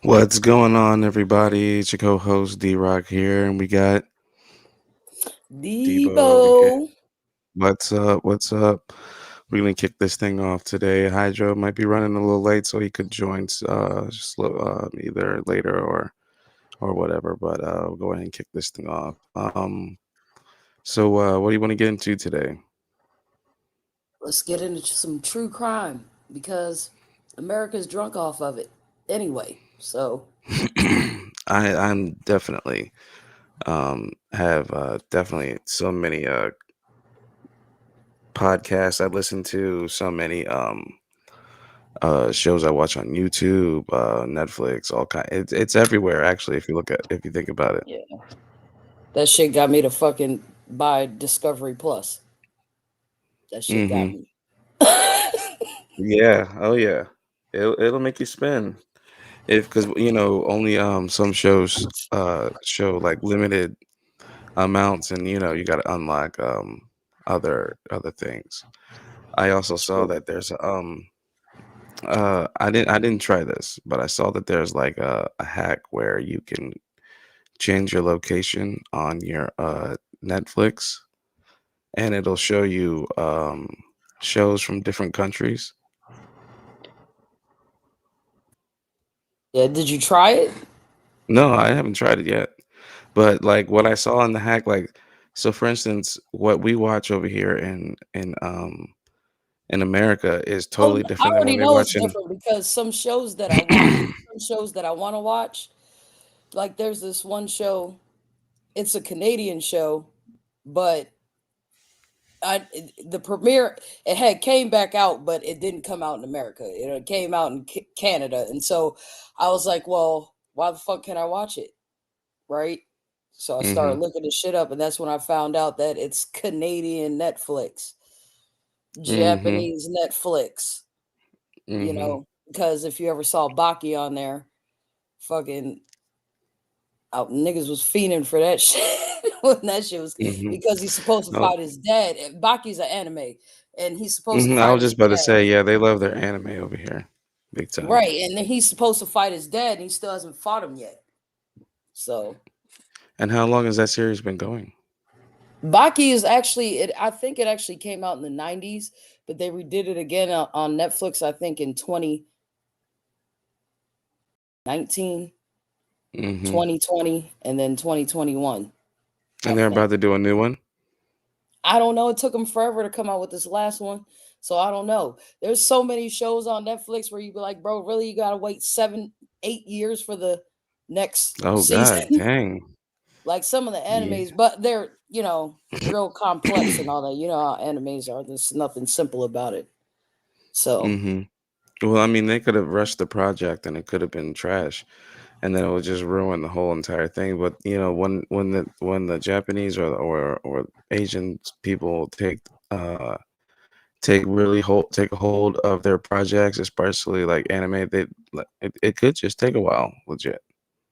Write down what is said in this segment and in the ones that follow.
What's going on, everybody? It's your co-host D-Rock here, and we got Debo. Debo again. What's up? What's up? We're gonna kick this thing off today. Hydro might be running a little late, so he could join either later or whatever. But we'll go ahead and kick this thing off. So what do you want to get into today? Let's get into some true crime because America's drunk off of it anyway. So, I'm definitely have definitely so many podcasts I listen to, so many shows I watch on YouTube, Netflix, all kind. It's everywhere actually. If you think about it. yeah, that shit got me to fucking buy Discovery Plus. That shit got Mm-hmm. me. Yeah. Oh yeah. It'll make you spend if because only some shows show like limited amounts, and you got to unlock other things. I also saw True. that there's I didn't try this, but I saw that there's like a hack where you can change your location on your Netflix, and it'll show you shows from different countries. Yeah, did you try it? No, I haven't tried it yet. But like what I saw in the hack, like so for instance, what we watch over here in America is Oh, totally I different than what already they know it's watch in different because some shows that I watch, some shows that I want to watch, like there's this one show. It's a Canadian show, but the premiere it had came back out, but it didn't come out in America. It came out in Canada, and so I was like, "Well, why the fuck can I watch it?" Right? So I started hmm looking this shit up, and that's when I found out that it's Canadian Netflix, hmm Japanese Netflix. hmm Because if you ever saw Baki on there, fucking out niggas was fiending for that shit when that shit was hmm because he's supposed to Oh, fight his dad. Baki's an anime, and he's supposed to I fight was his just about to dad. say, yeah, they love their anime over here, big time. Right, and then he's supposed to fight his dad, and he still hasn't fought him yet. So And how long has that series been going? Baki is actually it. I think it actually came out in the '90s, but they redid it again on Netflix. I think in 2019, hmm 2020, and then 2021. I And they're think. about to do a new one. I don't know. It took them forever to come out with this last one, so I don't know. There's so many shows on Netflix where you be like, bro, really, you gotta wait 7, 8 years for the next Oh God, season. dang. Like some of the Yeah. animes, but they're real complex and all that. You know how animes are. There's nothing simple about it. So hmm Well, I mean, they could have rushed the project, and it could have been trash, and then it would just ruin the whole entire thing. But when the Japanese or Asian people take a hold of their projects, especially like anime, it could just take a while, legit.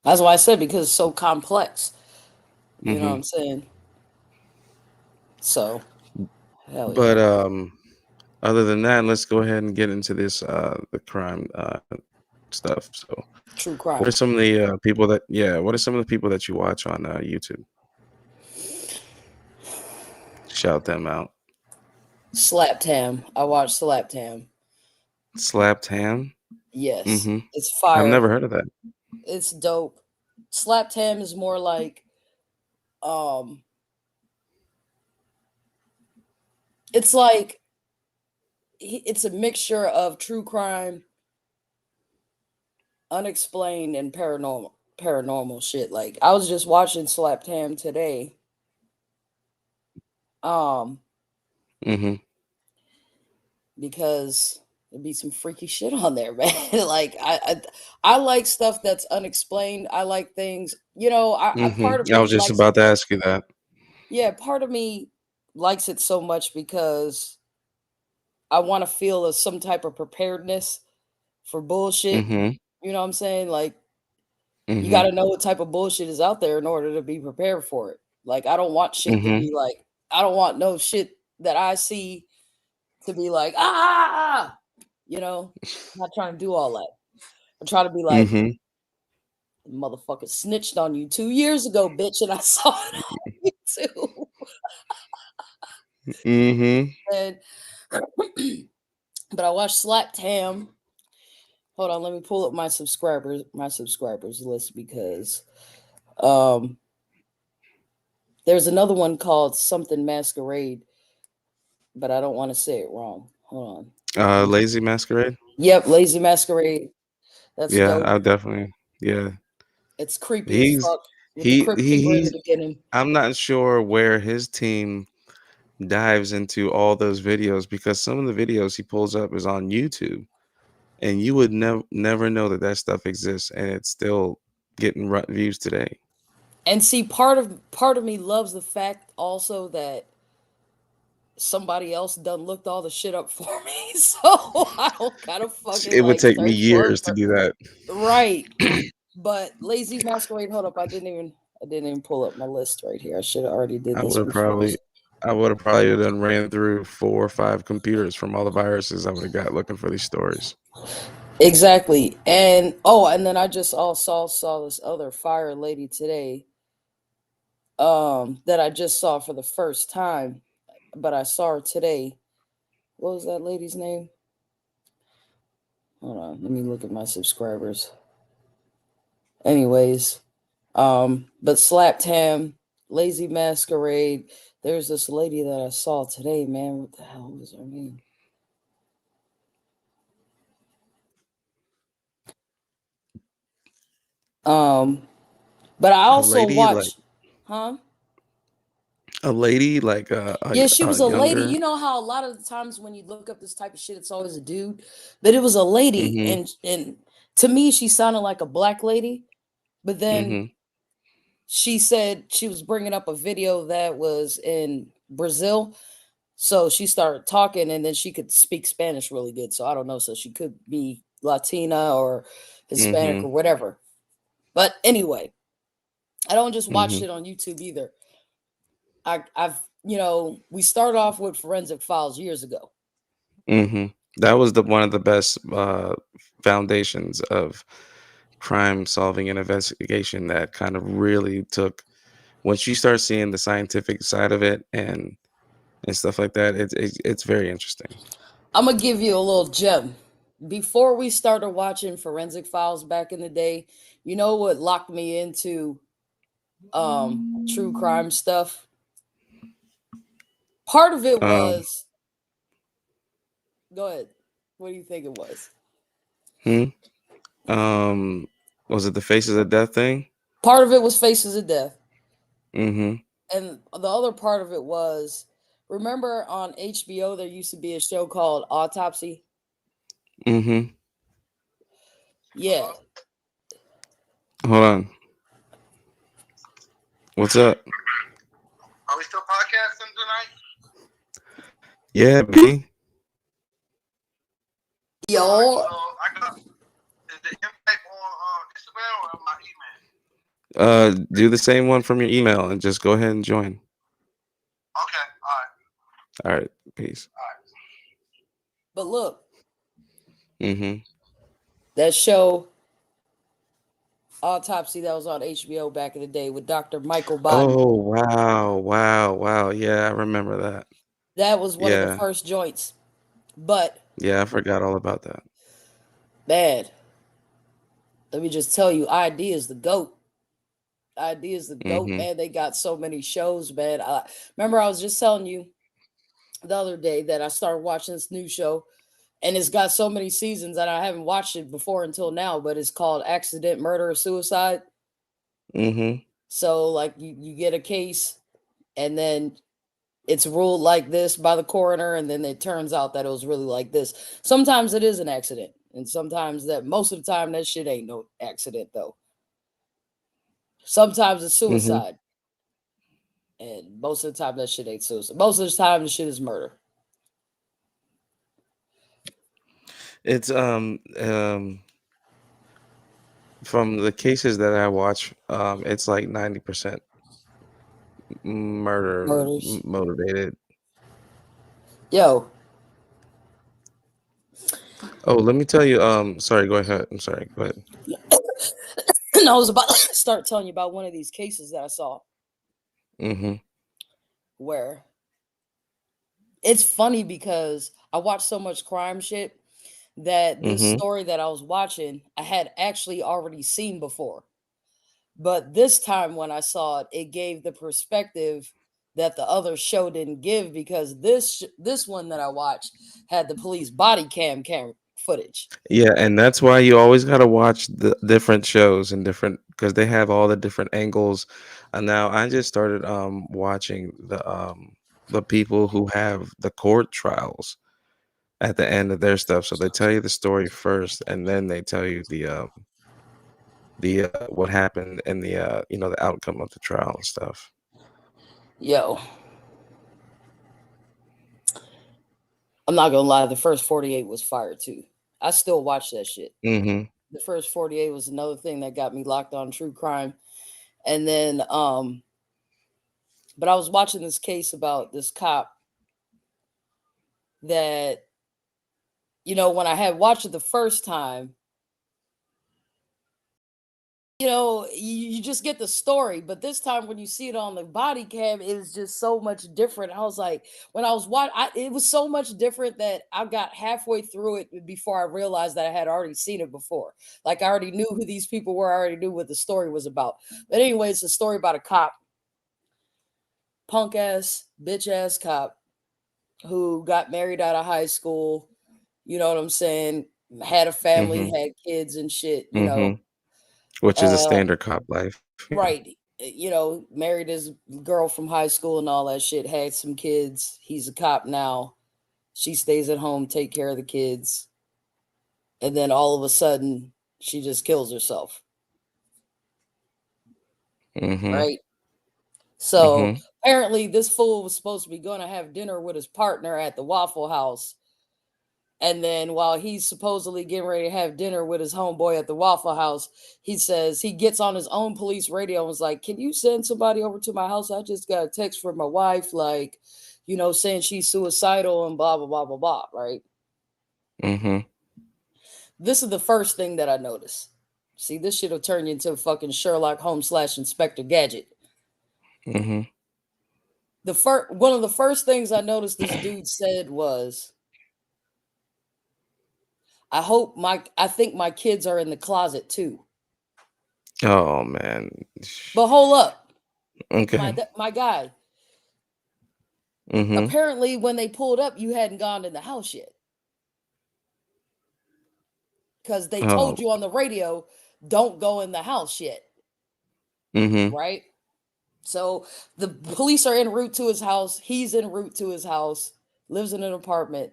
that's why I said because it's so complex. You know what hmm I'm saying? So hell But yeah, other than that, let's go ahead and get into this the crime stuff. So, true what are crime. some of the people that yeah? What are some of the people that you watch on YouTube? Shout them out. Slap Tam. I watched Slap Tam. Slapped Ham. Yes, Mm-hmm. it's I've never fire. heard of that. It's dope. Slap Tam is more like um it's like it's a mixture of true crime, unexplained, and paranormal shit. Like I was just watching Slap Tam today. Um Mm-hmm. because there'd be some freaky shit on there, man. Like I like stuff that's unexplained. I like things, I part of Mm-hmm. I was me just likes it. about to ask you that. Yeah, part of me likes it so much because I want to feel some type of preparedness for bullshit. Mm-hmm. You know what I'm saying? Like you got Mm-hmm. to know what type of bullshit is out there in order to be prepared for it. Like I don't want shit to Mm-hmm. be like I don't want no shit that I see to be like ah, you know. I'm not trying to do all that. I try to be like Mm-hmm. Motherfucker snitched on you 2 years ago, bitch, and I saw it on YouTube. Mm-hmm. And but I watched Slapped Ham. Hold on, let me pull up my subscribers list because um there's another one called something Masquerade, but I don't want to say it wrong. Hold on. Lazy Masquerade. Yep, Lazy Masquerade. That's Yeah, dope. I definitely. Yeah, It's creepy as he's fuck with the Crypt Keeper in the he's. beginning. I'm not sure where his team dives into all those videos because some of the videos he pulls up is on YouTube, and you would never know that that stuff exists, and it's still getting views today. And see, part of me loves the fact also that somebody else done looked all the shit up for me, so I don't gotta fucking It would like take me search for it. years to do that. Right. But Lazy Masquerade, hold up, I didn't even pull up my list right here. I should have already did I this would have before. probably I would have probably done ran through 4 or 5 computers from all the viruses I would have got looking for these stories. Exactly. And then I just also saw this other fire lady today, that I just saw for the first time, but I saw her today. What was that lady's name? Hold on, let me look at my subscribers. Anyways, but Slapped Ham, Lazy Masquerade. There's this lady that I saw today, man. What the hell was her name? Um, but I A also lady like watched, huh? a lady like Yeah, she a was a lady. younger. You know how a lot of the times when you look up this type of shit, it's always a dude, but it was a lady, Mm-hmm. and to me, she sounded like a black lady. But then Mm-hmm. she said she was bringing up a video that was in Brazil. So she started talking and then she could speak Spanish really good. So I don't know. So she could be Latina or Hispanic Mm-hmm. or whatever. But anyway, I don't just watch Mm-hmm. shit on YouTube either. I've we started off with Forensic Files years ago. Mm-hmm. That was the one of the best foundations of crime solving and investigation that kind of really took once you start seeing the scientific side of it and stuff like that. It's very interesting. I'm gonna give you a little gem. Before we started watching Forensic Files back in the day, you know what locked me into true crime stuff? Part of it Um, was, go ahead. What do you think it was? hmm? um, was it the Faces of Death thing? Part of it was Faces of Death. Mm-hmm. And the other part of it was, remember on HBO there used to be a show called Autopsy? Mm-hmm. Yeah. Hold on. What's up? Are we still podcasting tonight? Yeah, B. Yo. So I got is the invite on Instagram or on my email? Do the same one from your email and just go ahead and join. Okay, all right. All right. Peace. But look, Mm-hmm. that show Autopsy that was on HBO back in the day with Dr. Michael Bodden. Oh, wow. Wow. Wow. Yeah, I remember that. That was one of the Yeah. first joints. But Yeah, I forgot all about that. bad. Let me just tell you, ID is the GOAT. ID is the GOAT, Mm-hmm. man. They got so many shows, man. Remember I was just telling you the other day that I started watching this new show and it's got so many seasons that I haven't watched it before until now, but it's called Accident, Murder, or Suicide. Mm-hmm. So like you get a case and then it's ruled like this by the coroner and then it turns out that it was really like this. Sometimes it is an accident and sometimes that most of the time that shit ain't no accident though. Sometimes it's Mm-hmm. suicide and most of the time that shit ain't suicide. Most of the time the shit is murder. It's from the cases that I watch, it's like 90% murder Murders. motivated. Yo, Oh, let me tell you. Sorry. Go ahead. I'm sorry. Go ahead. I was about to start telling you about one of these cases that I saw Mm-hmm. where it's funny because I watch so much crime shit that this Mm-hmm. story that I was watching, I had actually already seen before. But this time when I saw it, it gave the perspective that the other show didn't give because this one that I watched had the police body cam footage. Yeah, and that's why you always gotta watch the different shows and different because they have all the different angles. And now I just started watching the people who have the court trials at the end of their stuff. So they tell you the story first, and then they tell you the what happened and the the outcome of the trial and stuff. Yo, I'm not gonna lie, the first 48 was fire too. I still watch that shit. Mm-hmm. The first 48 was another thing that got me locked on true crime. And then but I was watching this case about this cop that, when I had watched it the first time, you just get the story, but this time when you see it on the body cam, it is just so much different. I was like, when I was watching, it was so much different that I got halfway through it before I realized that I had already seen it before. Like I already knew who these people were, I already knew what the story was about. But anyway, it's a story about a cop, punk ass, bitch ass cop who got married out of high school. You know what I'm saying? Had a family, Mm-hmm. had kids and shit. Mm-hmm. Which is a Uh, standard cop life. Right. Married his girl from high school and all that shit, had some kids. He's a cop now. She stays at home, take care of the kids. And then all of a sudden, she just kills herself. Mm-hmm. Right. So Mm-hmm. apparently, this fool was supposed to be going to have dinner with his partner at the Waffle House. And then while he's supposedly getting ready to have dinner with his homeboy at the Waffle House, he says he gets on his own police radio and was like, "Can you send somebody over to my house? I just got a text from my wife, like, saying she's suicidal and blah, blah, blah, blah, blah." Right. Mm-hmm. This is the first thing that I noticed. See, this shit will turn you into a fucking Sherlock Holmes / Inspector Gadget. Mm-hmm. One of the first things I noticed this dude said was, I think my kids are in the closet too. Oh man. But hold up, Okay. my guy. Mm-hmm. Apparently, when they pulled up, you hadn't gone in the house yet because they Oh. told you on the radio, "Don't go in the house yet." Mm-hmm. Right. So the police are en route to his house. He's en route to his house. Lives in an apartment.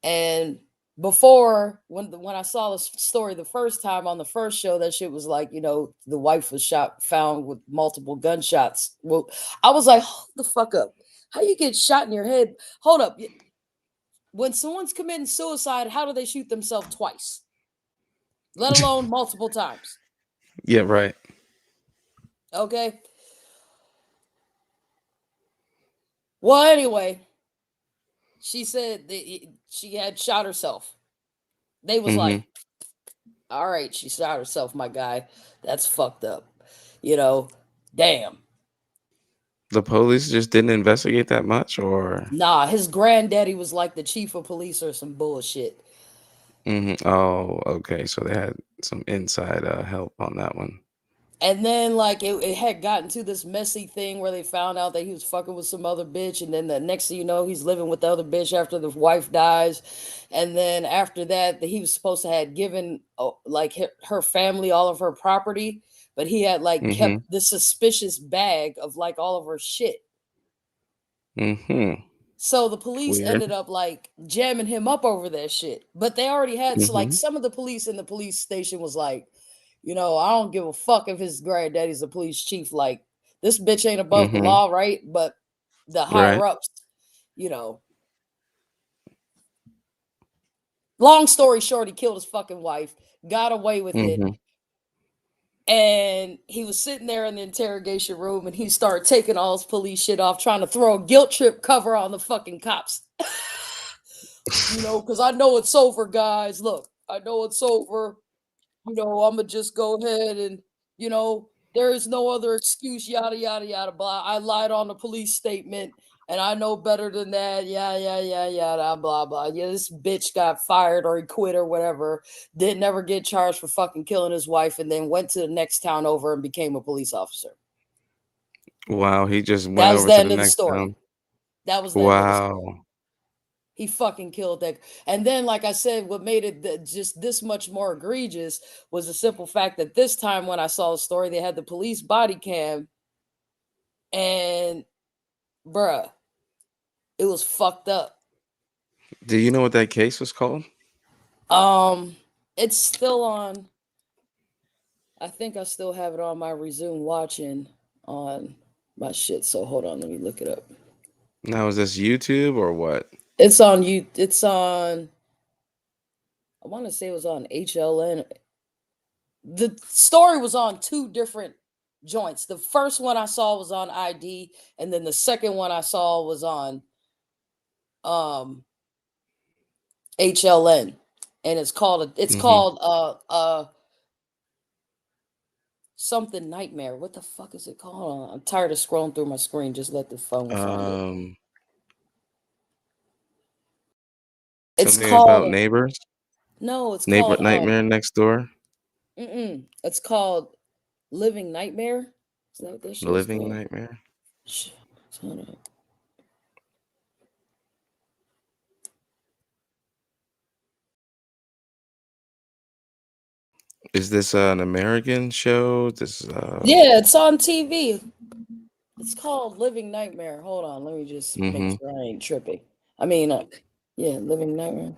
And before, when I saw the story the first time on the first show, that shit was like, the wife was found with multiple gunshots. Well, I was like, hold the fuck up. How you get shot in your head? Hold up. When someone's committing suicide, how do they shoot themselves twice? Let alone multiple times. Yeah, right. Okay. Well, anyway, she said that she had shot herself. They was Mm-hmm. like, all right, she shot herself, my guy. That's fucked up. Damn. The police just didn't investigate that much, or Nah, his granddaddy was like the chief of police or some bullshit. oh, okay. So they had some inside help on that one. And then, like, it had gotten to this messy thing where they found out that he was fucking with some other bitch. And then the next thing you know, he's living with the other bitch after the wife dies. And then after that, he was supposed to have given, like, her family all of her property. But he had, like, Mm-hmm. kept this suspicious bag of, like, all of her shit. Mm-hmm. So the police Weird. ended up like jamming him up over that shit. But they already had, so like Mm-hmm. some of the police in the police station was like, I don't give a fuck if his granddaddy's a police chief. Like, this bitch ain't above the Mm-hmm. law, right? But the Right. higher ups, you know. Long story short, he killed his fucking wife, got away with it. Mm-hmm. And he was sitting there in the interrogation room and he started taking all his police shit off, trying to throw a guilt trip cover on the fucking cops. Because I know it's over, guys. Look, I know it's over. I'm gonna just go ahead and You know, there is no other excuse, yada, yada, yada, blah. I lied on the police statement and I know better than that. Yeah, yeah, yeah, yada, blah, blah. Yeah, this bitch got fired or he quit or whatever. Didn't ever get charged for fucking killing his wife and then went to the next town over and became a police officer. Wow, he just went That was over the to end the of the next story. town. That was the end of the story. Wow. He fucking killed that. And then, like I said, what made it just this much more egregious was the simple fact that this time when I saw the story, they had the police body cam. And, bruh, it was fucked up. Do you know what that case was called? It's still on. I think I still have it on my resume watching on my shit. So hold on, let me look it up. Now, is this YouTube or what? It's on you. It's on. I want to say it was on HLN. The story was on two different joints. The first one I saw was on ID, and then the second one I saw was on HLN, and it's called something nightmare. What the fuck is it called? I'm tired of scrolling through my screen. Just let the phone find it. It's Something called about neighbors. No, it's Neighbor called Nightmare Next Door. It's called Living Nightmare. Is that what that shit is Living called? Nightmare. Hold on. Is this an American show? Yeah, it's on TV. It's called Living Nightmare. Hold on, let me just make sure I ain't tripping. I mean, yeah, Living Nightmare.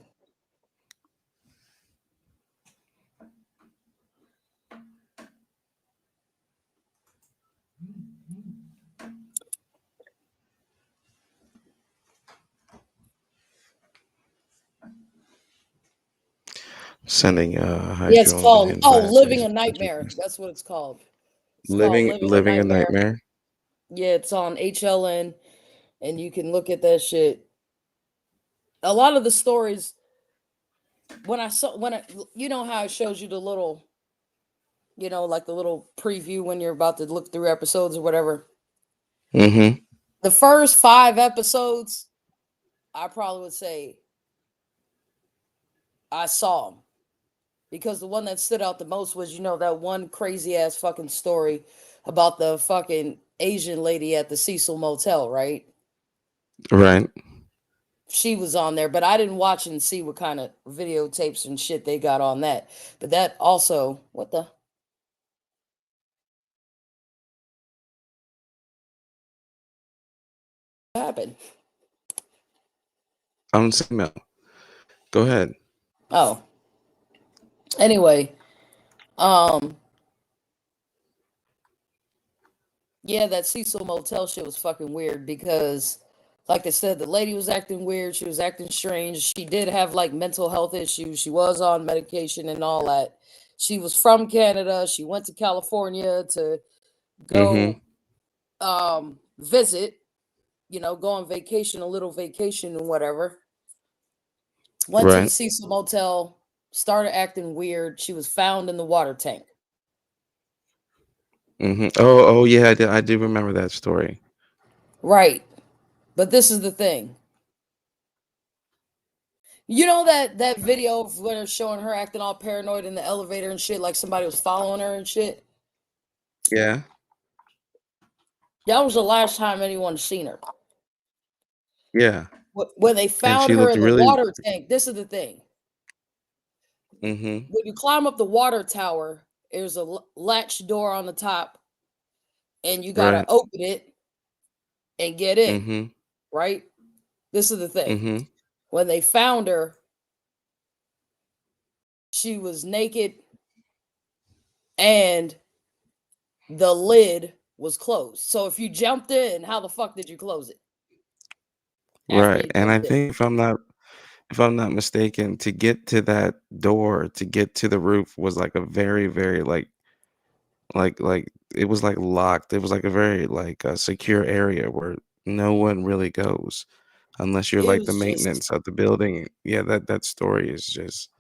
Sending Yeah, it's Hydro called invite. Living a Nightmare. That's what it's called. It's called Living a Nightmare. Yeah, it's on HLN, and you can look at that shit. A lot of the stories, you know how it shows you the little, like the little preview when you're about to look through episodes or whatever. The first 5 episodes, I probably would say I saw them. Because the one that stood out the most was, that one crazy ass fucking story about the fucking Asian lady at the Cecil Motel, right? Right. She was on there, but I didn't watch and see what kind of videotapes and shit they got on that. But that also, what the? What happened? I'm saying, go ahead. Oh. Anyway, yeah, that Cecil Motel shit was fucking weird because, like I said, the lady was acting weird. She was acting strange. She did have like mental health issues. She was on medication and all that. She was from Canada. She went to California to go visit, go on vacation, a little vacation and whatever. Went to the Cecil Motel, started acting weird. She was found in the water tank. Oh yeah, I do remember that story. Right. But this is the thing. You know that video of when they're showing her acting all paranoid in the elevator and shit, like somebody was following her and shit? Yeah. That was the last time anyone seen her. Yeah. When they found her in the water tank, this is the thing. When you climb up the water tower, there's a latch door on the top, and you gotta open it and get in. Right? This is the thing. When they found her, she was naked and the lid was closed. So if you jumped in, how the fuck did you close it? Right. And I think if I'm not mistaken, to get to that door, to get to the roof was like a very, very like it was like locked. It was like a very like a secure area where no one really goes unless you're like the maintenance of the building. Yeah, that story is just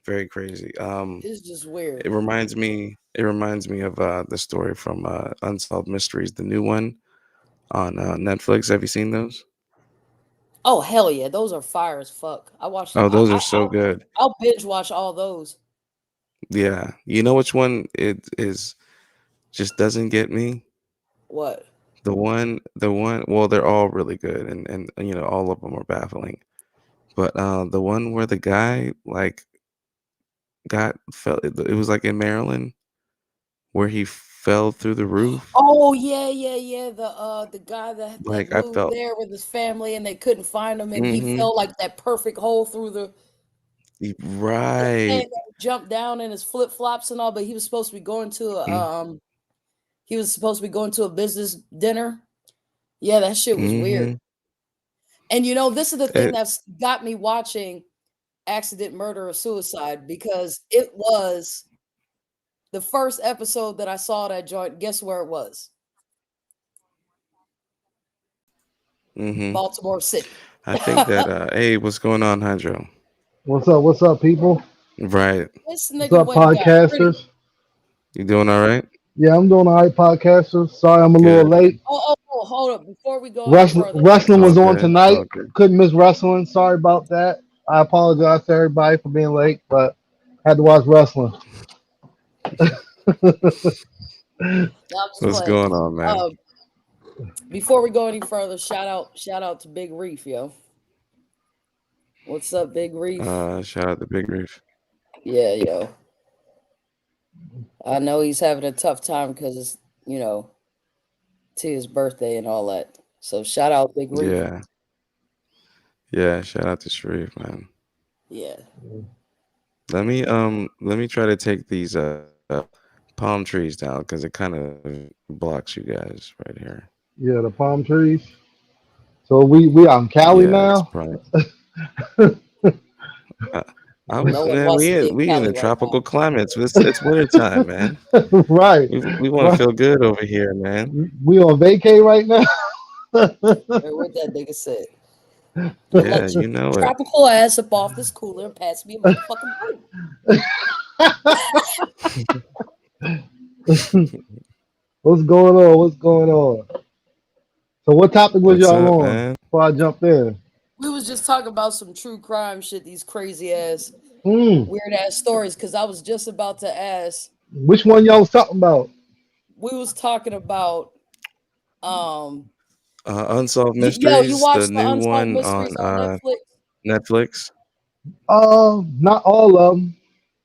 Very crazy. It's just weird. It reminds me. It reminds me of the story from Unsolved Mysteries, the new one on Netflix. Have you seen those? Oh hell yeah, those are fire as fuck. I watched. Oh, those are so good. I'll binge watch all those. Yeah, you know which one it is just doesn't get me. What? The one. Well, they're all really good, and all of them are baffling. But the one where the guy like got fell. It was like in Maryland where he fell through the roof. Oh yeah. The guy that Like I moved felt. there with his family and they couldn't find him and he Mm-hmm. fell like that perfect hole through the Right. and jumped down in his flip flops and all. But he was supposed to be going to a business dinner. Yeah, that shit was weird. Mm-hmm. And this is the thing It, that's got me watching Accident, Murder, or Suicide because it was the first episode that I saw that joint. Guess where it was? mm-hmm. Baltimore City. I think that hey, what's going on, Hydro? What's up? What's up, people? Right. This What's nigga up, went and got pretty. podcasters? You doing all right? Yeah, I'm doing all right, podcasters. Sorry, I'm a little Good. late. Oh, hold up. Before we go any further, Wrestling All was on good. tonight. All good. Couldn't miss wrestling. Sorry about that. I apologize to everybody for being late, but had to watch wrestling. I'm just What's playing. going on, man? Before we go any further, shout out to Big Reef, yo. What's up, Big Reef? Shout out to Big Reef. Yeah, yo. I know he's having a tough time because it's to his birthday and all that. So shout out Big Reef. Yeah. Yeah. Shout out to Sharif, man. Yeah. Let me try to take these palm trees down because it kind of blocks you guys right here. Yeah, the palm trees. So we out in Cali Yeah, it's now. probably. No one Man, wants we to be in in we in Cali the right tropical climates. It's winter time, man. Right. We want to Right. feel good over here, man. We on vacay right now. now. What that nigga said. Yeah, Let you your know it. tropical ass up off this cooler and pass me a motherfucking drink. What's going on? What's going on? So what topic was What's y'all up, on man? before I jump in? We was just talking about some true crime shit, these crazy ass, Mm. weird ass stories. Because I was just about to ask. Which one y'all was talking about? We was talking about Unsolved you Mysteries, the watched the new Unsolved one on Mysteries on Netflix? Netflix. Not all of them.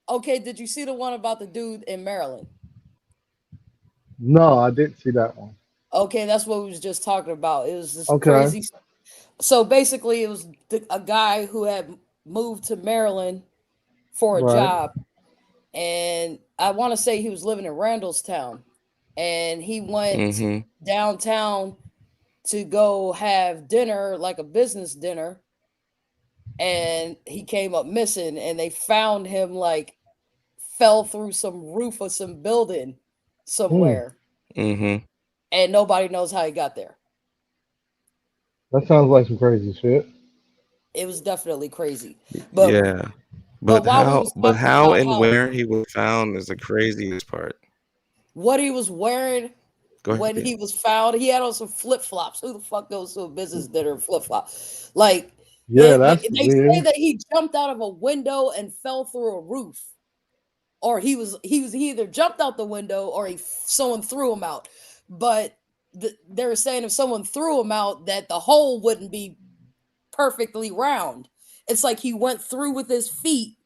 Okay, did you see the one about the dude in Maryland? No, I didn't see that one. Okay, that's what we was just talking about. It was this Okay. crazy. So basically, it was a guy who had moved to Maryland for a Right. job, and I want to say he was living in Randallstown, and he went Mm-hmm. downtown to go have dinner, like a business dinner, and he came up missing, and they found him like fell through some roof of some building somewhere, Mm-hmm. and nobody knows how he got there. That sounds like some crazy shit. It was definitely crazy, but Yeah. but while we was talking how about and how where he was found is the craziest part. what he was wearing Go ahead. when Yeah. he was found, he had on some flip flops. Who the fuck goes to a business dinner flip flop? Like, Yeah, they that's say weird. that he jumped out of a window and fell through a roof, or he either jumped out the window or someone threw him out. But they were saying if someone threw him out, that the hole wouldn't be perfectly round. It's like he went through with his feet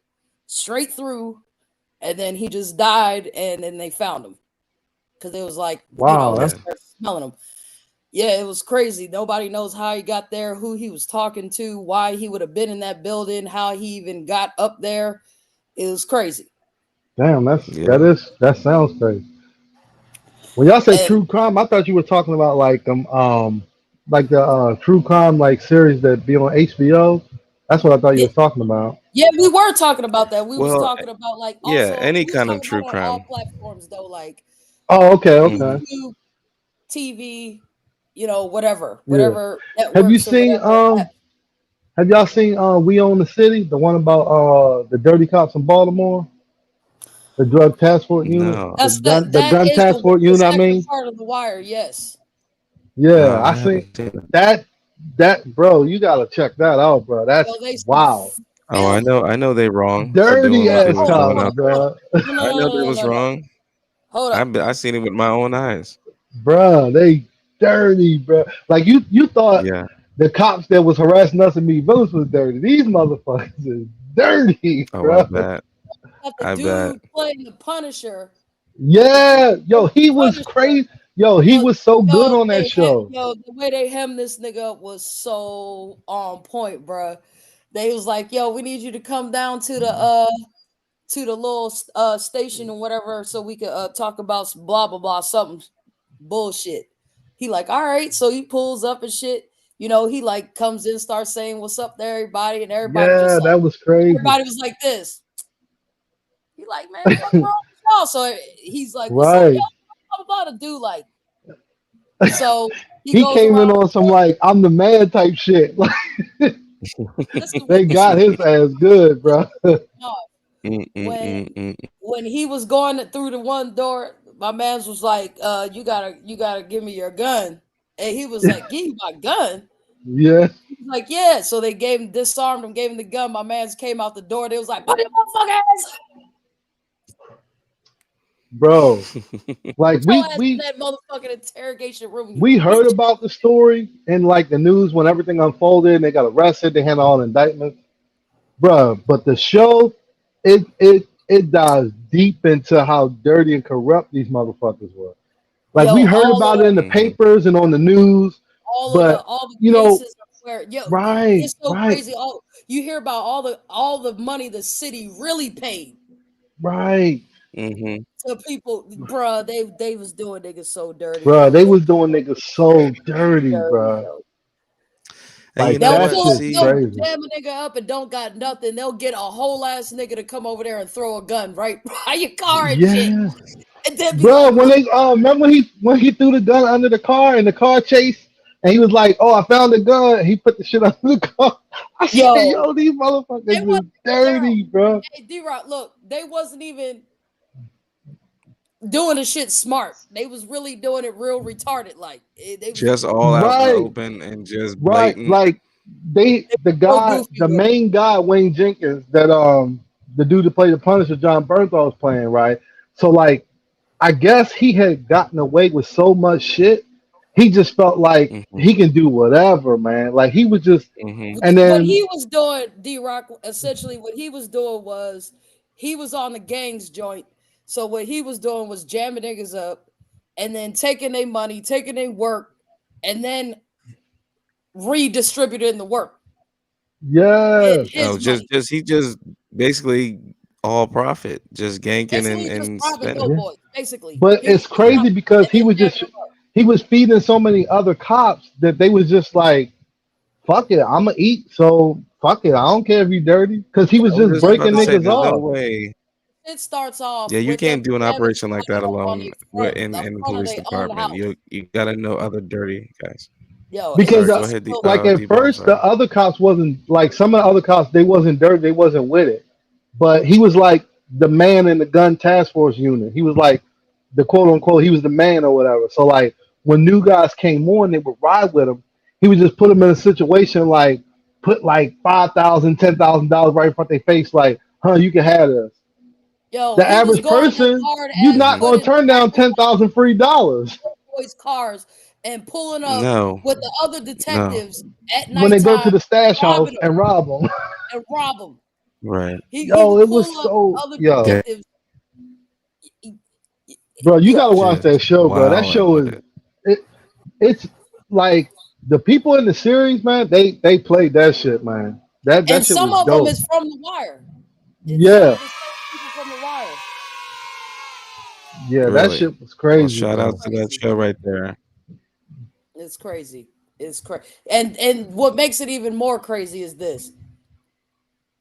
straight through, and then he just died, and then they found him because it was like, Wow, they that's Yeah. started smelling him. Yeah, it was crazy. Nobody knows how he got there, who he was talking to, why he would have been in that building, how he even got up there. It was crazy. damn. Yeah. That sounds crazy. When y'all say And true crime, I thought you were talking about like the true crime like series that be on HBO. That's what I thought you was talking about. yeah, we were talking about that. We was Well, talking about like yeah, also any we was kind of talking true about on all crime. platforms though, like Oh, okay, Mm-hmm. okay, YouTube, TV, whatever yeah. Have you networks or seen whatever. Have y'all seen We Own the City? The one about the dirty cops in Baltimore, the drug task force unit, No, the That gun is task force the unit. I second mean, part of the Wire. Yes. no, yeah, I I seen haven't seen it. that. That bro, you gotta check that out, bro. Yo, That's they some wow. Oh, filthy. I know they wrong for doing Dirty what they Hold ass was on, doing hold cops, on, out hold there. on. bro. No, no, I no, know no, they no, was no, no. wrong. Hold up. I seen it with my own eyes. Bruh, they dirty, bro. Like you thought Yeah. the cops that was harassing us in me village was dirty. These motherfuckers is dirty, Oh, I bro. bet. Got the I bet. dude playing the Punisher. The dude Yeah, yo, playing the he was Punisher. crazy. Yo, he Yo, was so good on that show. the way they hemmed this nigga up was so on point, bruh. They was like, yo, we need you to come down to the little station or whatever so we could talk about blah blah blah something bullshit. He like, all right, so he pulls up and shit. You know, he like comes in, starts saying what's up to everybody, and everybody just Yeah, like that was crazy. everybody was like this. He like, man, fuck wrong with y'all. So he's like, what's up, Right. y'all? Blah, blah, blah, to do like. So he He goes came around in on some like I'm the man type shit. Like listen they with this got his ass good, bro. no, Mm, mm, when mm, mm. when he was going through the one door, my man's was like, you gotta give me your gun. And he was like, give you my gun. Yeah, He was like, yeah. So they gave him disarmed him, gave him the gun. My man's came out the door. They was like, put your motherfucker ass, bro. Like put your ass in that motherfucking interrogation room. You we heard bitch. about the story in like the news when everything unfolded and they got arrested, they had all indictments. Bruh, but the show, it dives deep into how dirty and corrupt these motherfuckers were. Like we Yo, heard about it in the Mhm. papers and on the news, but all the you know, cases are where right, it's so right, crazy. All you hear about all the money the city really paid right. Mhm. to people, bruh. They was doing niggas so dirty, Bruh, yo. they They was doing niggas so dirty, dirty, bruh. yo. And you Like know that what? shit's They'll See, crazy. jam a nigga up and don't got nothing. They'll get a whole ass nigga to come over there and throw a gun right by your car and shit, Yeah. and then be Bro, like, when look, they remember when he threw the gun under the car in the car chase and he was like, "Oh, I found the gun." He put the shit under the car. I said, yo, "Yo, these they motherfuckers is wasn't down. dirty, bro." Hey, D-Rock, look, they wasn't even doing the shit smart. They was really doing it real retarded. Like they was just all out in the Right, open and just right. blatant. Like real goofy the with it. main guy, Wayne Jenkins, that the dude that played the Punisher, John Bernthal was playing, right? So like I guess he had gotten away with so much shit. He just felt like Mhm. he can do whatever, man. Like he was just, Mhm. and What then he was doing, D-Rock, essentially what he was doing was he was on the gangs joint. So what he was doing was jamming niggas up and then taking their money, taking their work, and then redistributing the work in yeah, his Oh, money. he just basically all profit, just ganking Basically just and robbing spending. yeah. doughboys. Basically. But He was it's just crazy robbing because and then jamming them up. he was feeding so many other cops that they was just like, fuck it, I'ma eat. So fuck it, I don't care if you dirty, because he was I was just just about breaking to say, niggas there's no off. way. It starts off Yeah, you with them can't do an jamming operation like that somebody up on alone their front, in the of police their own department. house. You gotta know other dirty guys. Yo, Because Sorry, go ahead, so like at Debo. I'm first the sorry. other cops wasn't like some of the other cops, they wasn't dirty, they wasn't with it. But he was like the man in the gun task force unit. He was like the quote unquote, he was the man or whatever. So like when new guys came on, they would ride with him. He would just put them in a situation like put like $5,000, $10,000 right in front of their face, like, huh, you can have this. Yo, The he was average going as person, hard you're as not Mhm. gonna putting turn down driving 10,000 free dollars boys' cars and pulling up No, with the other no. detectives at when they go to nighttime, the stash house robbing them and rob them. and rob them. Right. He Yo, would it was pull up so other yo, They detectives. bro, you gotta Yo, watch that just show, bro. That wilding show with is it. it. It's like the people in the series, man. They played that shit, man. That and shit some was of them dope. is from The Wire. It's some Yeah, of the same people from The Wire. yeah, that Really. shit was Well, crazy, shout out bro. to that Crazy. show right there. It's crazy. It's crazy. And what makes it even more crazy is this.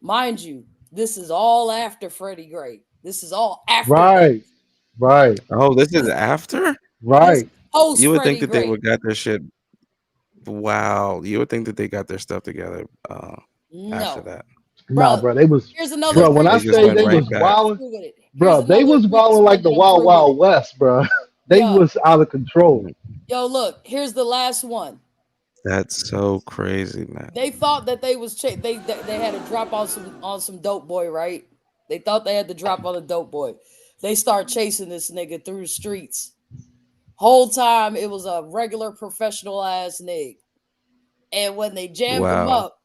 Mind you, this is all after Freddie Gray. This is all after things. Right, right, Oh, this is This after? this right. post You would think Freddie that they Gray. would got their shit. Wow, you would think that they got their stuff together after No, that. Nah, bro. bro, they was, Here's another bro. When I They greatest just say one went they that right was I'm back. wilding, through with it. Here's bro, they another was greatest wilding one like the that I'm Wild through with Wild it. West, bro. They Yo, was out of control. yo, look. Here's the last one. That's so crazy, man. They thought that they was they had to drop on some dope boy, right? They thought they had to drop on a dope boy. They start chasing this nigga through the streets. Whole time it was a regular professional ass nigga. And when they jammed him Wow. up,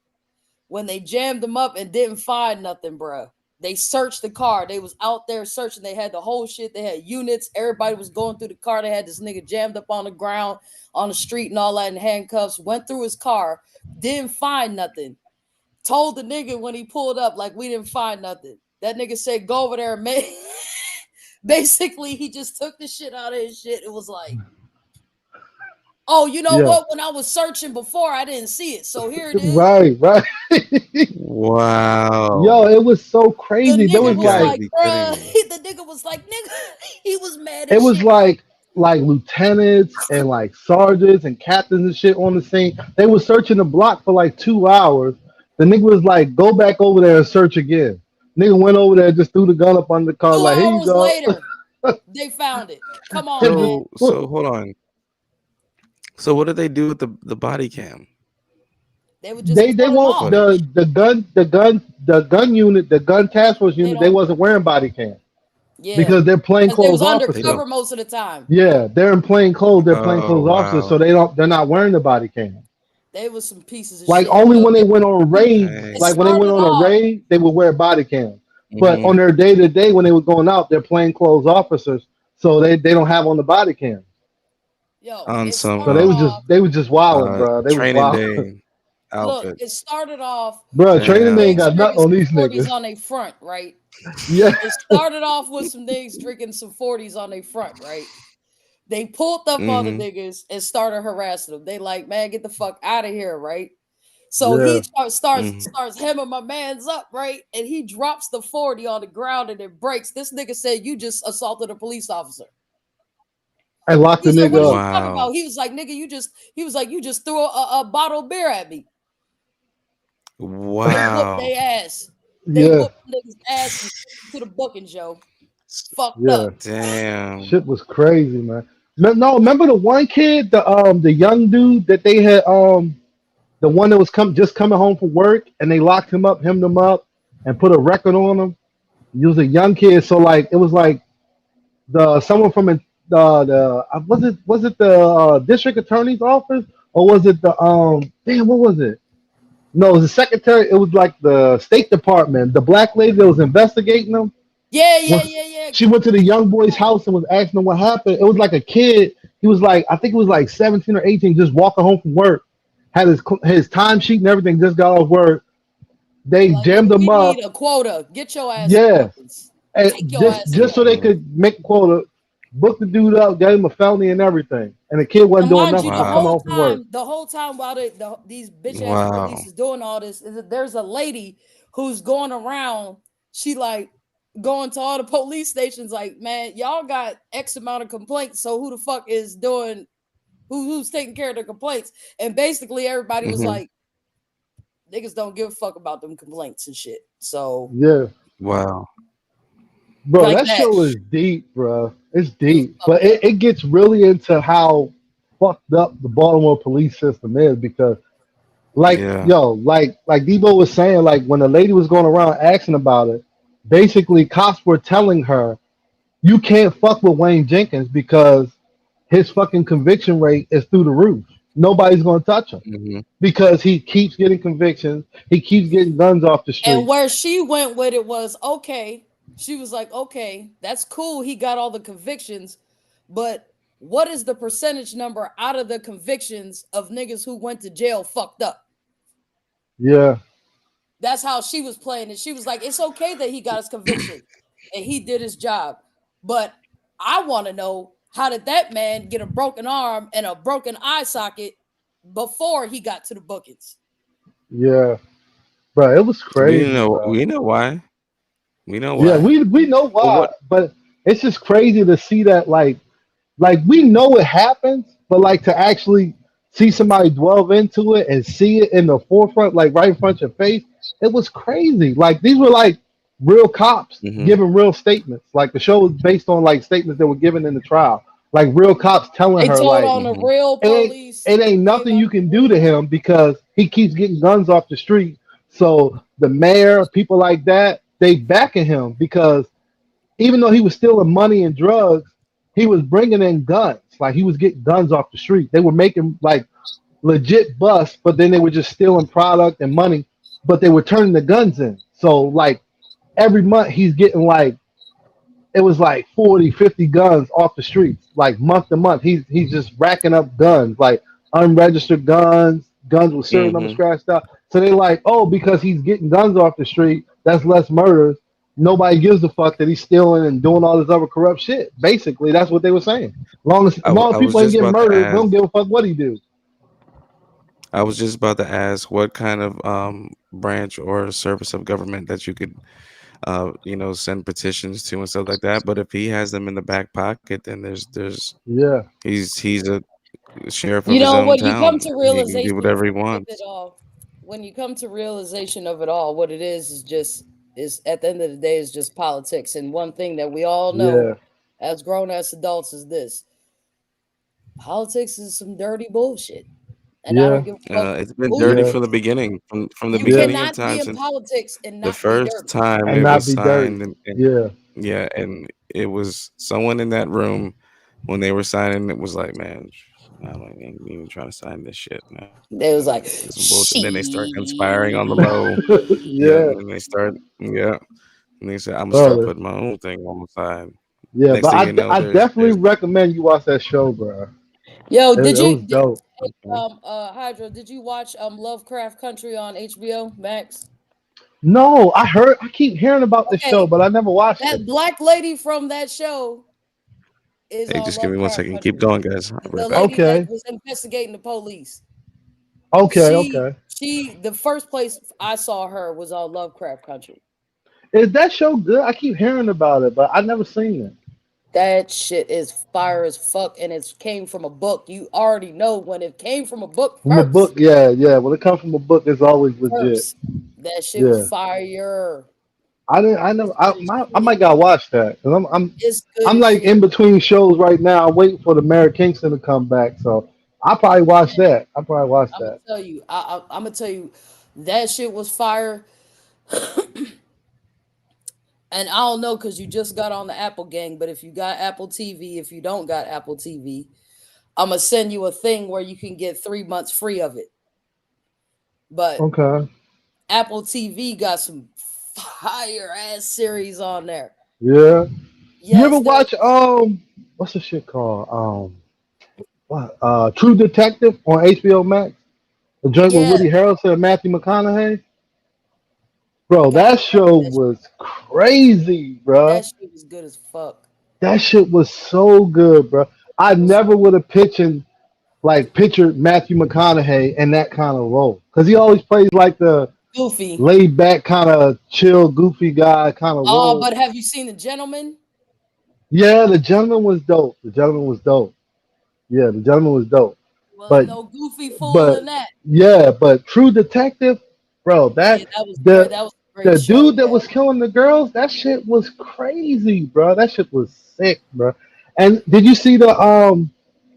and didn't find nothing, bruh. They searched the car. They was out there searching. They had the whole shit. They had units. Everybody was going through the car. They had this nigga jammed up on the ground, on the street and all that in handcuffs. Went through his car. Didn't find nothing. Told the nigga when he pulled up, like, we didn't find nothing. That nigga said, go over there and make. Basically, he just took the shit out of his shit. It was like, oh, you know Yeah, what? When I was searching before, I didn't see it. So here it is. right, right. Yo, Wow. it was so The crazy. There nigga You was was gotta like, like, be bruh. kidding me. The nigga was like, nigga. He was mad it as was shit. like lieutenants and like sergeants and captains and shit on the scene. They were searching the block for like 2 hours. The nigga was like, go back over there and search again. Nigga went over there, just threw the gun up on the car, Two like, here you hours go. later, they found it. Come on, And man. So hold on. So what did they do with the body cam They would just they cut it won't off. footage? the gun unit, the gun task force They unit, they don't. wasn't wearing body cam Yeah, because they're because they plainclothes was They officers. undercover don't. most of the time. Yeah, they're in plain clothes, they're Oh plainclothes officers, so wow. they're not wearing the body cam. They was some pieces of Like shit. only Yo, when they went on raids, it like Dang. when they went started on a off. raid, they would wear body cam. But Hmm. on their day to day, when they were going out, they're plain clothes officers, so they don't have on the body cam. Yo, On it some So started off. they was just wilding, bro. They was training wild, day Look, outfit. it started off bro. with some Training they ain't Damn. niggas got nothing drinking on some these 40s niggas. on their front, right? Yeah, It started off with some niggas drinking some 40s on their front, right? They pulled up on the Hmm. niggas and started harassing them. They like, man, get the fuck out of here, right? So yeah. he starts Hmm. starts hemming my man's up, right? And he drops the 40 on the ground and it breaks. This nigga said, you just assaulted a police officer. I locked the He's like, what is nigga you up. talking about? Wow. He was like, nigga, you just threw a bottle of beer at me. They whooped Wow. their ass. They Yeah, whooped niggas' ass and to the booking, Joe. Fucked yeah. up. Damn. Shit was crazy, man. No, remember the one kid, the young dude that they had the one that was just coming home from work and they locked him up, hemmed him up, and put a record on him. He was a young kid, so like it was like the someone from was it the district attorney's office or was it the damn what was it? No, it was the secretary. It was like the State Department. The black lady that was investigating them. Yeah. She went to the young boy's house and was asking him what happened. It was like a kid. He was like, I think it was like 17 or 18, just walking home from work. Had his time sheet and everything. Just got off work. They They like, jammed nigga, we him up. need a quota. Get your ass in Yeah, bookings. and Take your just ass in just so they bookings. Mm. could make a quota, book the dude up, gave him a felony and everything. And the kid Now, wasn't doing mind you, nothing, just coming Wow. home from work. the whole time while these bitch ass police Wow. is doing all this, is that there's a lady who's going around. She like going to all the police stations, like, man, y'all got X amount of complaints. So who the fuck is doing? Who's taking care of the complaints? And basically, everybody was Hmm. like, niggas don't give a fuck about them complaints and shit. So Yeah, Wow. bro, like that that, show is deep, bro. It's it was deep, but fucked up. it gets really into how fucked up the Baltimore police system is because like Yeah. yo, like Debo was saying, like when the lady was going around asking about it, basically cops were telling her you can't fuck with Wayne Jenkins because his fucking conviction rate is through the roof. Nobody's gonna touch him Hmm. because he keeps getting convictions. He keeps getting guns off the And street. where she went with it was okay. She was like, okay, that's cool. He got all the convictions, but what is the percentage number out of the convictions of niggas who went to jail fucked up? Yeah, That's how she was playing it. She was like, it's okay that he got his conviction and he did his job, but I want to know, how did that man get a broken arm and a broken eye socket before he got to the bookings? yeah, bro. It was crazy, bro. We know why. We know Yeah, why. we know But why, what? but it's just crazy to see that like we know it happens, but like to actually see somebody delve into it and see it in the forefront, like right in front of your face, it was crazy. Like these were like real cops Hmm. giving real statements. Like the show was based on like statements that were given in the trial. Like real cops telling They her told like on the Hmm. real it ain't police. it ain't Came nothing out you the can do to woodwork. him because he keeps getting guns off the street. So the mayor, people like that, they backing him because even though he was stealing money and drugs, he was bringing in guns. Like he was getting guns off the street. They were making like legit busts, but then they were just stealing product and money, but they were turning the guns in. So like every month he's getting like it was like 40, 50 guns off the streets, like month to month. He's just racking up guns, like unregistered guns, guns with serial number Hmm. scratched out. So they like, oh, because he's getting guns off the street, that's less murders. Nobody gives a fuck that he's stealing and doing all this other corrupt shit. Basically, that's what they were saying. Long as I was people ain't just getting about to murdered, we don't ask. give a fuck what he do. I was just about to ask what kind of branch or service of government that you could send petitions to and stuff like that. But if he has them in the back pocket, then there's Yeah, he's a sheriff of You his know, own when you come town. to He can do realization whatever he of it wants. all, when you come to realization of it all, what it is just is at the end of the day is just politics. And one thing that we all know yeah, as grown as adults is this: politics is some dirty bullshit. And I don't yeah, give a fuck It's been who dirty you yeah, from the is. beginning, from the You yeah. beginning of cannot be time in since politics and the not be first dirty. time And it not was be dirty. signed, and Yeah, yeah, and it was someone in that room when they were signing. It was like, man, I'm not even trying to sign this shit. No, They was like, this is some bullshit. And then they start conspiring on the low. she. Yeah, and yeah. then they start, yeah, and they said, I'm gonna start Brother. putting my own thing on the side. Yeah, Next but thing you know, I definitely there's recommend you watch that show, bro. Yo, It was dope. okay. Hydra, did you watch Lovecraft Country on HBO Max? No, I keep hearing about this show, Okay, but I never watched it. that black lady from that show is Hey, on just give me one Lovecraft second. Keep Country. going, guys. I'll be right The back. lady that Okay, was investigating the police. okay, She okay. the first place I saw her was on Lovecraft Country. Is that show good? I keep hearing about it, but I never seen it. That shit is fire as fuck, and it came from a book. You already know when it came from a book From a book, yeah, yeah. When it comes from a book, it's always legit. first. That shit was Yeah, fire. I didn't. I It's never. good as I might shit. gotta watch that because It's good I'm as like in shit. between shows right now. I'm waiting for the Mayor Kingston to come back, so I'll probably watch that. I'll probably watch I'm gonna that. tell you. I'm gonna tell you that shit was fire. And I don't know because you just got on the Apple gang, but if you got Apple TV, if you don't got Apple TV, I'm gonna send you a thing where you can get 3 months free of it. But Okay. Apple TV got some fire ass series on there. Yeah. You ever Yes, there's watch what's the shit called? What? True Detective on HBO Max? The joint with yeah. Woody Harrelson and Matthew McConaughey? Bro, God that damn it, show was crazy, bro. that shit was good as fuck. That shit was so good, bro. I It was never would have pictured Matthew McConaughey in that kind of role. Cause he always plays like the goofy. laid back kind of chill, goofy guy kind of role. But have you seen The Gentleman? Yeah, the gentleman was dope. The gentleman was dope. Yeah, the gentleman was dope. Was But no goofy fool but in that. yeah, but True Detective, bro, Yeah, that that was great. the That was a great the show. dude that was killing the girls, that shit was crazy, bro. That shit was sick, bro. And did you see the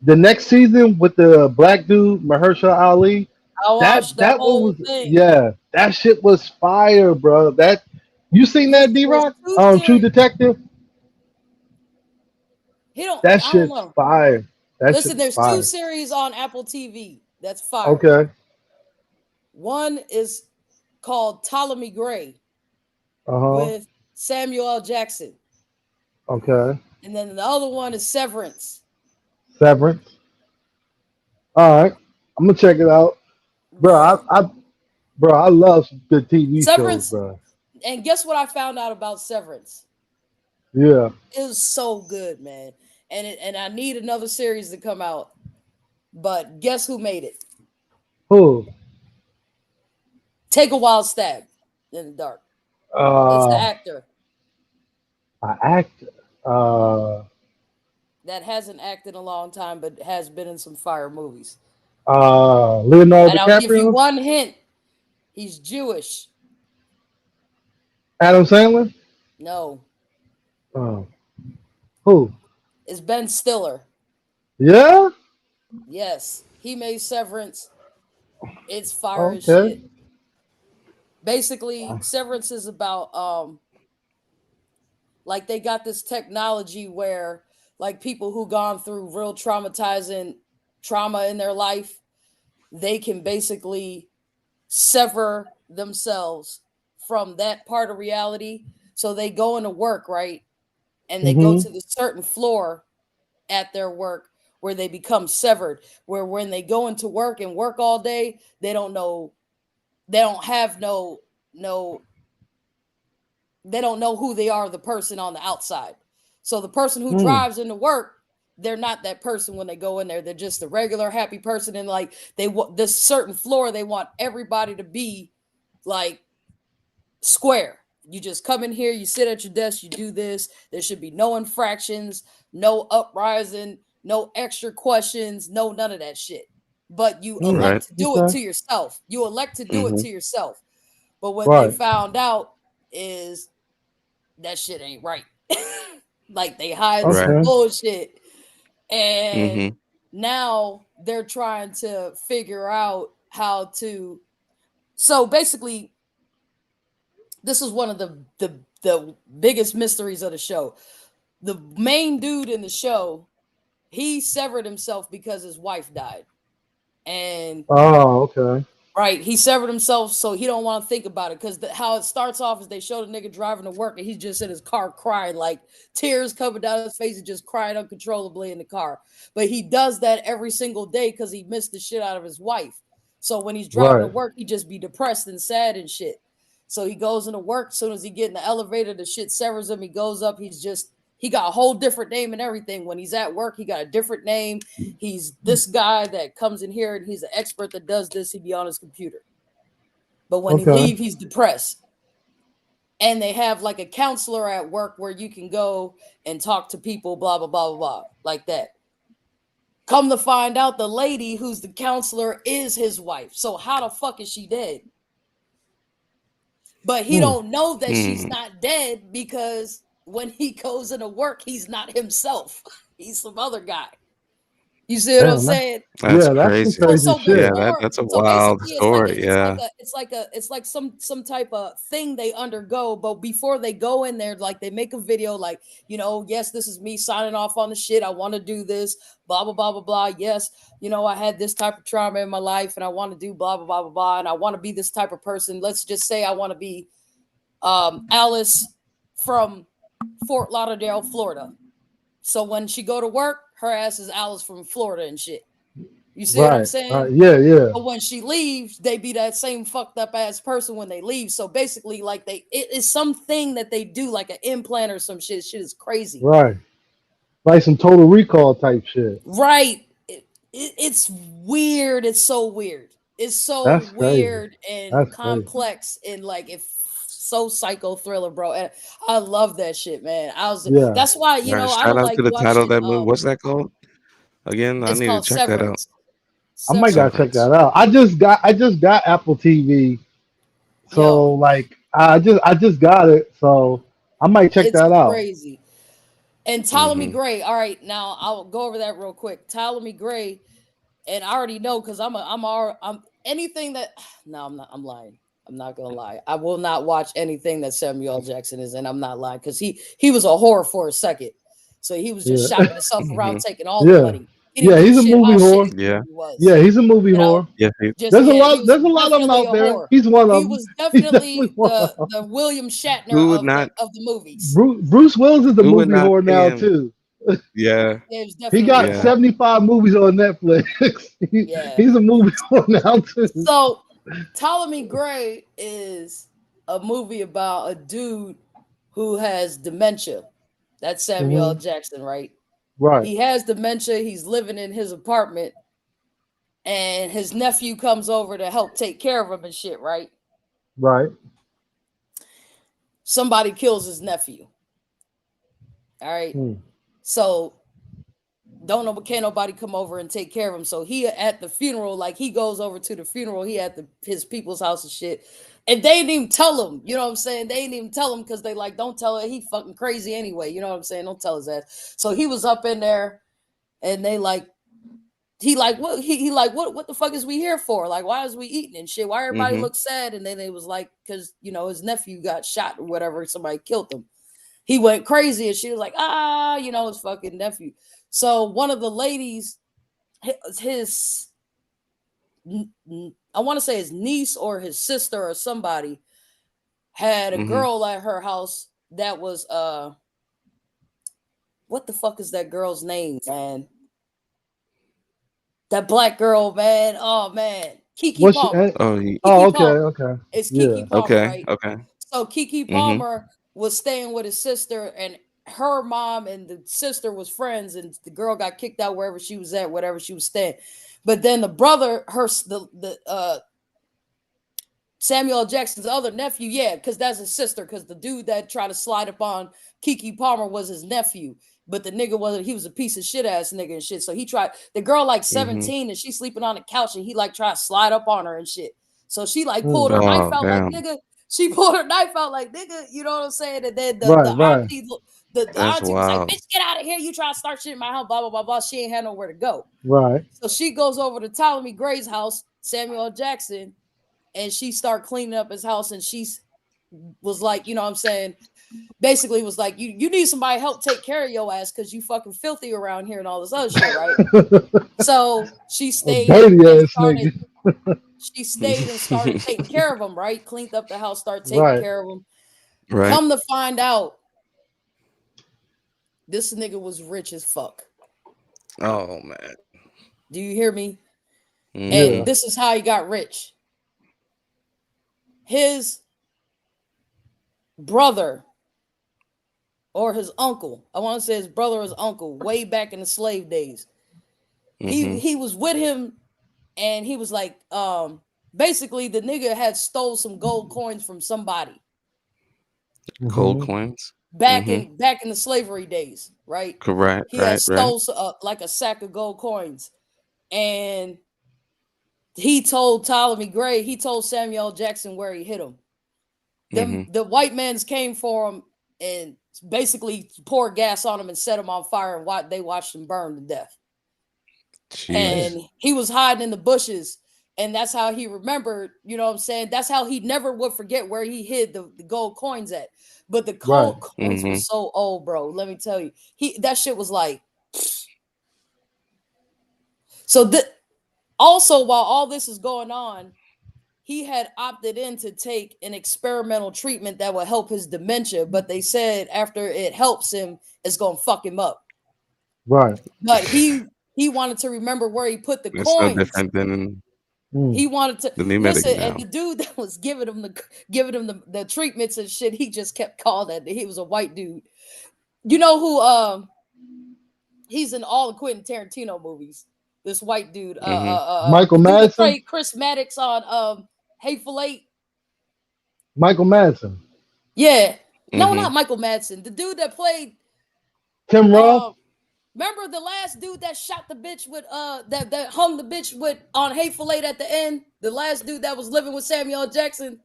next season with the black dude Mahershala Ali? I That watched the that one whole was thing. yeah, that shit was fire, bro. That you seen that Listen, D there's Rock? two True series. Detective. He don't. That I don't shit's know. fire. That Listen, shit's there's two fire. series on Apple TV. That's fire. Okay. One is called Ptolemy Gray Uh huh. with Samuel L. Jackson, Okay. and then the other one is Severance. Severance. All right. I'm gonna check it out, bro. Bruh. Bro, I love the TV shows, Severance. bro. And guess what I found out about Severance? Yeah. It was so good, man. And I need another series to come out. But guess who made it? Who? Take a Wild Stab in the Dark. It's the Uh, actor an actor. that hasn't acted in a long time, but has been in some fire movies. Leonardo And I'll give you DiCaprio, one hint. He's Jewish. Adam Sandler. No, Oh, who? it's Ben Stiller. Yeah. Yes, he made Severance. It's fire as Okay. shit. Basically, Severance is about like they got this technology where like people who gone through real traumatizing trauma in their life, they can basically sever themselves from that part of reality. So they go into work, right? And they go Mm-hmm. to the certain floor at their work where they become severed, where when they go into work and work all day, they don't know, they don't have no they don't know who they are, the person on the outside. So the person who Mm. drives into work, they're not that person when they go in there. They're just a regular happy person. And like they want this certain floor, they want everybody to be like square. You just come in here, you sit at your desk, you do this. There should be no infractions, no uprising, no extra questions, no none of that shit. But you Mm. Right. elect to do it Okay. to yourself. You elect to do it Mm-hmm. to yourself. But what they Right. found out is that shit ain't right. Like they hide Right. some Okay. bullshit. And Mm-hmm. now they're trying to figure out how to. So basically, this is one of the biggest mysteries of the show. The main dude in the show, he severed himself because his wife died. And Oh, okay. right, he severed himself so he don't want to think about it because how it starts off is they show the nigga driving to work and he's just in his car crying, like tears coming down his face and just crying uncontrollably in the car. But he does that every single day because he missed the shit out of his wife. So when he's driving to Right. work, he just be depressed and sad and shit. So he goes into work. As soon as he get in the elevator, the shit severs him. He goes up. He got a whole different name and everything. When he's at work, he got a different name. He's this guy that comes in here and he's an expert that does this. He'd be on his computer. But when he Okay. leave, he's depressed. And they have like a counselor at work where you can go and talk to people, blah, blah, blah, blah, blah, like that. Come to find out the lady who's the counselor is his wife. So how the fuck is she dead? But he Mm. don't know that she's Mm. not dead because when he goes into work, he's not himself. He's some other guy. You see what I'm Damn. saying? That's That's some crazy. So crazy so shit. Yeah, before that's a so wild basically story. Yeah. it's like some type of thing they undergo, but before they go in there, like they make a video like, you know, yes, this is me signing off on the shit. I want to do this, blah blah blah blah blah. Yes, you know, I had this type of trauma in my life and I want to do blah blah blah blah blah and I want to be this type of person. Let's just say I want to be Alice from Fort Lauderdale, Florida. So when she go to work, her ass is Alice from Florida and shit. You see what I'm Right. saying? Yeah. Yeah. But when she leaves, they be that same fucked up ass person when they leave. So basically, like it is something that they do, like an implant or some shit. Shit is crazy, Right. Like some Total Recall type shit. right? It's weird. It's so weird. It's so That's crazy. weird and That's crazy. complex and like it's so psycho thriller, bro. And I love that shit, man. Yeah. That's why All right. I Shout don't out like to the title of watching. that movie. What's that called? Again, I It's need to called check that out. Severance. I might gotta check Severance. that out. I just got Apple TV. So Yo, like I just got it. So I might check it's that out. crazy. And Ptolemy Mm-hmm. Gray. All right, now I'll go over that real quick. Ptolemy Gray, and I already know because I'm anything that. No, I'm not. I'm lying. I'm not gonna lie. I will not watch anything that Samuel L. Jackson is in. I'm not lying because he was a whore for a second. So he was just Yeah. shopping himself Mm-hmm. around, taking all the Yeah. money. He didn't Yeah, give a he's a shit movie how whore. shitty the Yeah. movie was. Yeah, he's a movie You know, whore. Yeah. just yeah, he was There's a lot of them definitely out a there. whore. He's one of He them. was He's definitely definitely one of them. the William Shatner Who would not? of the movies. Bruce Willis is the Who would movie not whore pay now him? too. Yeah. Yeah, he was He definitely a got Yeah. whore. 75 movies on Netflix. Yeah. He's a movie whore now too. So Ptolemy Gray is a movie about a dude who has dementia. That's Samuel L. Hmm. Jackson, right? Right, He has dementia. He's living in his apartment, and his nephew comes over to help take care of him and shit, right? right. Somebody kills his nephew. All right. Hmm. So can't nobody come over and take care of him. So he at the funeral, like he goes over to the funeral, he at his people's house and shit. And they didn't even tell him, you know what I'm saying? They didn't even tell him because they like, don't tell it. He fucking crazy anyway, you know what I'm saying? Don't tell his ass. So he was up in there and they like, he like, what the fuck is we here for? Like, why is we eating and shit? Why everybody looks sad? And then they was like, because, you know, his nephew got shot or whatever. Somebody killed him. He went crazy and she was like, you know, his fucking nephew. So one of the ladies, his I want to say his niece or his sister or somebody had a girl at her house that was what the fuck is that girl's name, man? That black girl, man. Oh man, Keke Palmer. Okay, Palmer. okay. It's Keke Palmer, right? Okay. So Keke Palmer was staying with his sister, and her mom and the sister was friends, and the girl got kicked out wherever she was at, whatever she was staying. But then the brother, Samuel L. Jackson's other nephew, because that's his sister, because the dude that tried to slide up on Keke Palmer was his nephew. But the nigga he was a piece of shit ass nigga and shit. So he tried, the girl like 17 and she's sleeping on the couch and he like tried to slide up on her and shit. So she like pulled her knife out like nigga. She pulled her knife out like nigga, you know what I'm saying? And then the auntie, the auntie was like, bitch, get out of here. You try to start shit in my house, blah, blah, blah, blah. She ain't had nowhere to go. Right. So she goes over to Ptolemy Gray's house, Samuel L. Jackson, and she started cleaning up his house. And she was like, you know what I'm saying? Basically was like, you need somebody to help take care of your ass because you fucking filthy around here and all this other shit, right? So she stayed. She stayed and started taking care of him, right? Cleaned up the house, started taking care of him. Right. Come to find out, this nigga was rich as fuck. Oh man. Do you hear me? And this is how he got rich. His brother or his uncle, I want to say his brother or his uncle, way back in the slave days. He was with him and he was like, basically the nigga had stole some gold coins from somebody. Gold coins? Back in the slavery days, right? Correct. He had stole like a sack of gold coins. And he told Ptolemy Gray, he told Samuel L. Jackson where he hit him. The white mans came for him and basically poured gas on him and set him on fire, and they watched him burn to death. Jeez. And he was hiding in the bushes, and that's how he remembered, you know what I'm saying? That's how he never would forget where he hid the gold coins at. But the gold coins was so old, bro. Let me tell you. That shit was like. So also, while all this is going on, he had opted in to take an experimental treatment that would help his dementia, but they said after it helps him, it's gonna fuck him up. Right. But he wanted to remember where he put the coins. So different than he wanted to listen, and the dude that was giving him the treatments and shit, he just kept calling that he was a white dude. You know who he's in all the Quentin Tarantino movies. This white dude, Michael Madsen, played Chris Maddox on Hateful Eight. Michael Madsen. Yeah, no, not Michael Madsen. The dude that played Tim Roth. Remember the last dude that shot the bitch with that hung the bitch with on Hateful Eight at the end? The last dude that was living with Samuel L. Jackson.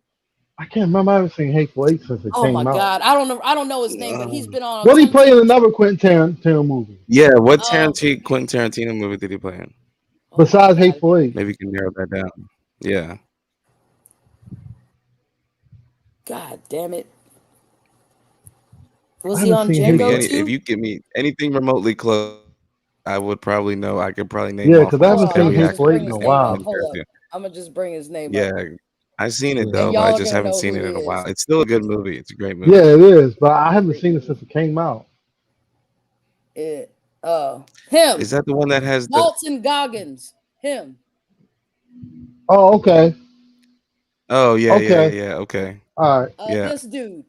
I can't remember. I haven't seen Hateful Eight since it came out. Oh my god, I don't know his name, but he's been on. What did he play in another Quentin Tarantino movie? Yeah, what Quentin Tarantino movie did he play in? Besides Hateful Eight. Maybe you can narrow that down. Yeah. God damn it. Was he on Django too? If you give me anything remotely close, I would probably know. I could probably name. Yeah, because I haven't seen Hateful Eight in a while. I'm gonna just bring his name. Yeah, up. I've seen it though, but I just haven't seen it in a while. It's still a good movie. It's a great movie. Yeah, it is, but I haven't seen it since it came out. Him. Is that the one that has Walton Goggins? Him. Oh, okay. Oh yeah, yeah. Okay. All right. This dude.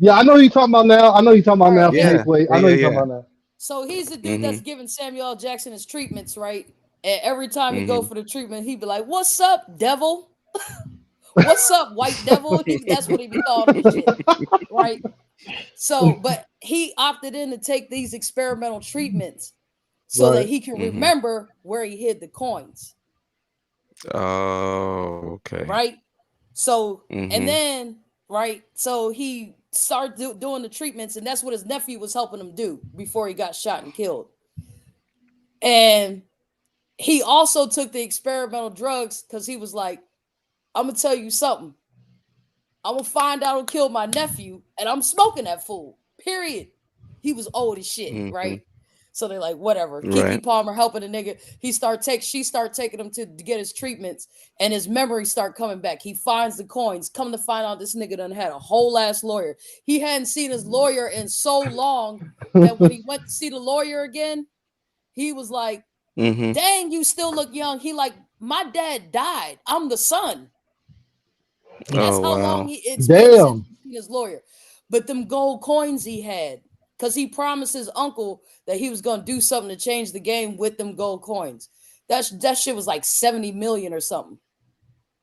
Yeah, I know who you're talking about now. I know you're talking about now. Yeah. I know you're talking about now. So he's the dude that's giving Samuel L. Jackson his treatments, right? And every time he go for the treatment, he'd be like, "What's up, devil? What's up, white devil?" That's what he be calling his shit, right? So, but he opted in to take these experimental treatments, so that Right. he can remember where he hid the coins. Oh, okay. Right. So and then right, so he started doing the treatments, and that's what his nephew was helping him do before he got shot and killed. And he also took the experimental drugs because he was like, I'm gonna tell you something. I'm gonna find out who killed my nephew, and I'm smoking that fool. Period. He was old as shit, right? So they're like, whatever. Kiki Right. Palmer helping the nigga. She start taking him to get his treatments, and his memories start coming back. He finds the coins. Come to find out, this nigga done had a whole ass lawyer. He hadn't seen his lawyer in so long that when he went to see the lawyer again, he was like, dang, you still look young. He like, my dad died. I'm the son. That's Oh, how wow. long it's been since Damn. he's seen his lawyer. But them gold coins he had, because he promised his uncle that he was gonna do something to change the game with them gold coins. That shit was like 70 million or something.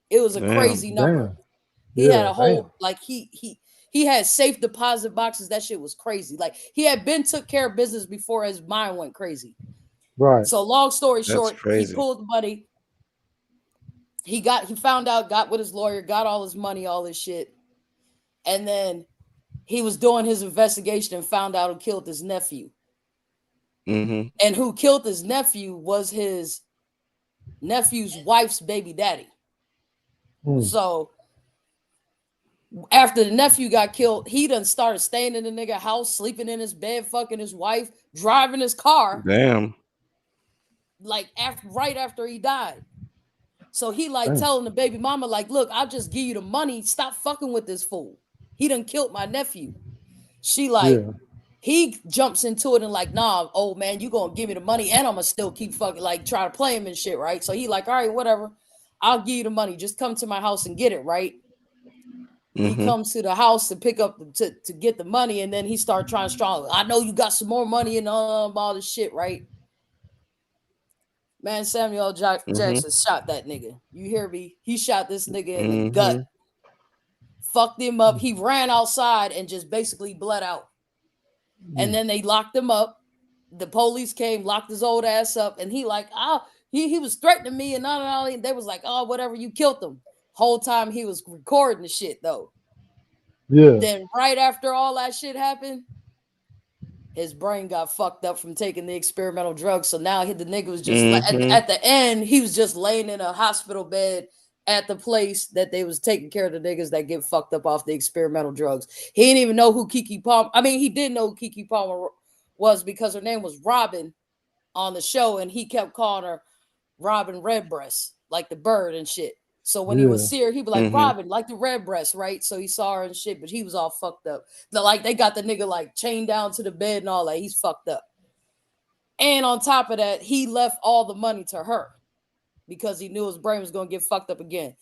It was a Damn. crazy number. Damn. He had Yeah, a whole damn. like he had safe deposit boxes. That shit was crazy. Like he had been took care of business before his mind went crazy. Right. So long story That's short, he crazy. pulled the money. He found out, got with his lawyer, got all his money, all this shit. And then he was doing his investigation and found out who killed his nephew. And who killed his nephew was his nephew's wife's baby daddy. So after the nephew got killed, he done started staying in the nigga house, sleeping in his bed, fucking his wife, driving his car. Damn. Like right after he died. So he like telling the baby mama, like, look, I'll just give you the money. Stop fucking with this fool. He done killed my nephew. She like, he jumps into it and like, nah, old man, you gonna give me the money and I'm gonna still keep fucking like try to play him and shit, right? So he like, all right, whatever. I'll give you the money. Just come to my house and get it, right? He comes to the house to pick up to get the money, and then he started trying strong. I know you got some more money and all this shit, right? Man, Samuel Jackson shot that nigga. You hear me? He shot this nigga in the gut. Fucked him up. He ran outside and just basically bled out. And then they locked him up. The police came, locked his old ass up, and he like, he was threatening me and all. They was like, oh, whatever, you killed him. Whole time he was recording the shit though. Yeah. Then right after all that shit happened, his brain got fucked up from taking the experimental drugs. So now the nigga was just at the end, he was just laying in a hospital bed at the place that they was taking care of the niggas that get fucked up off the experimental drugs. He didn't even know who Kiki Palmer. I mean, he did know who Kiki Palmer was because her name was Robin on the show, and he kept calling her Robin Redbreast, like the bird and shit. So when he would see her, he'd be like, Robin, like the Redbreast, right? So he saw her and shit, but he was all fucked up. Like they got the nigga like chained down to the bed and all that. He's fucked up. And on top of that, he left all the money to her because he knew his brain was gonna get fucked up again.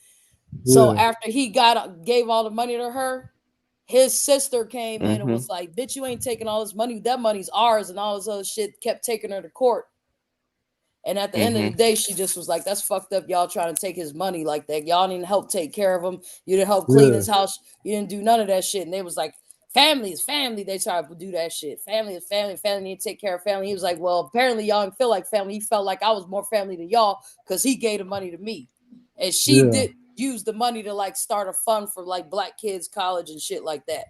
So after he gave all the money to her, his sister came in and was like, bitch, you ain't taking all this money. That money's ours, and all this other shit. Kept taking her to court. And at the end of the day, she just was like, that's fucked up. Y'all trying to take his money like that. Y'all didn't help take care of him. You didn't help clean his house. You didn't do none of that shit. And they was like, family is family. They tried to do that shit. Family is family. Family need to take care of family. He was like, well, apparently y'all didn't feel like family. He felt like I was more family than y'all because he gave the money to me. And she did use the money to like start a fund for like black kids, college and shit like that.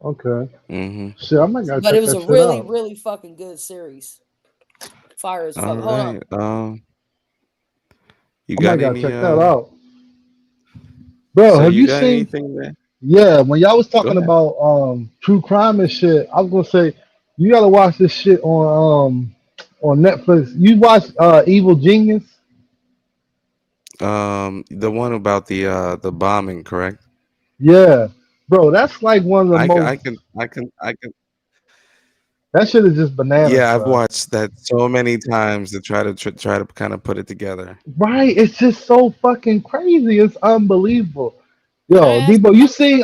Okay. Shit, I might gotta But check it was that a shit really, out. really fucking good series. Fire as fuck. All Hold right. on. You I might got gotta any? check that out. Bro, So have you got seen anything there? Yeah, when y'all was Go talking ahead. about true crime and shit, I was gonna say you gotta watch this shit on Netflix. You watch Evil Genius? The one about the bombing, correct? Yeah. Bro, that's like one of the I most can. that shit is just bananas, Yeah, I've bro. watched that so many times to try to kind of put it together. Right? It's just so fucking crazy. It's unbelievable. Can I Yo, ask Debo,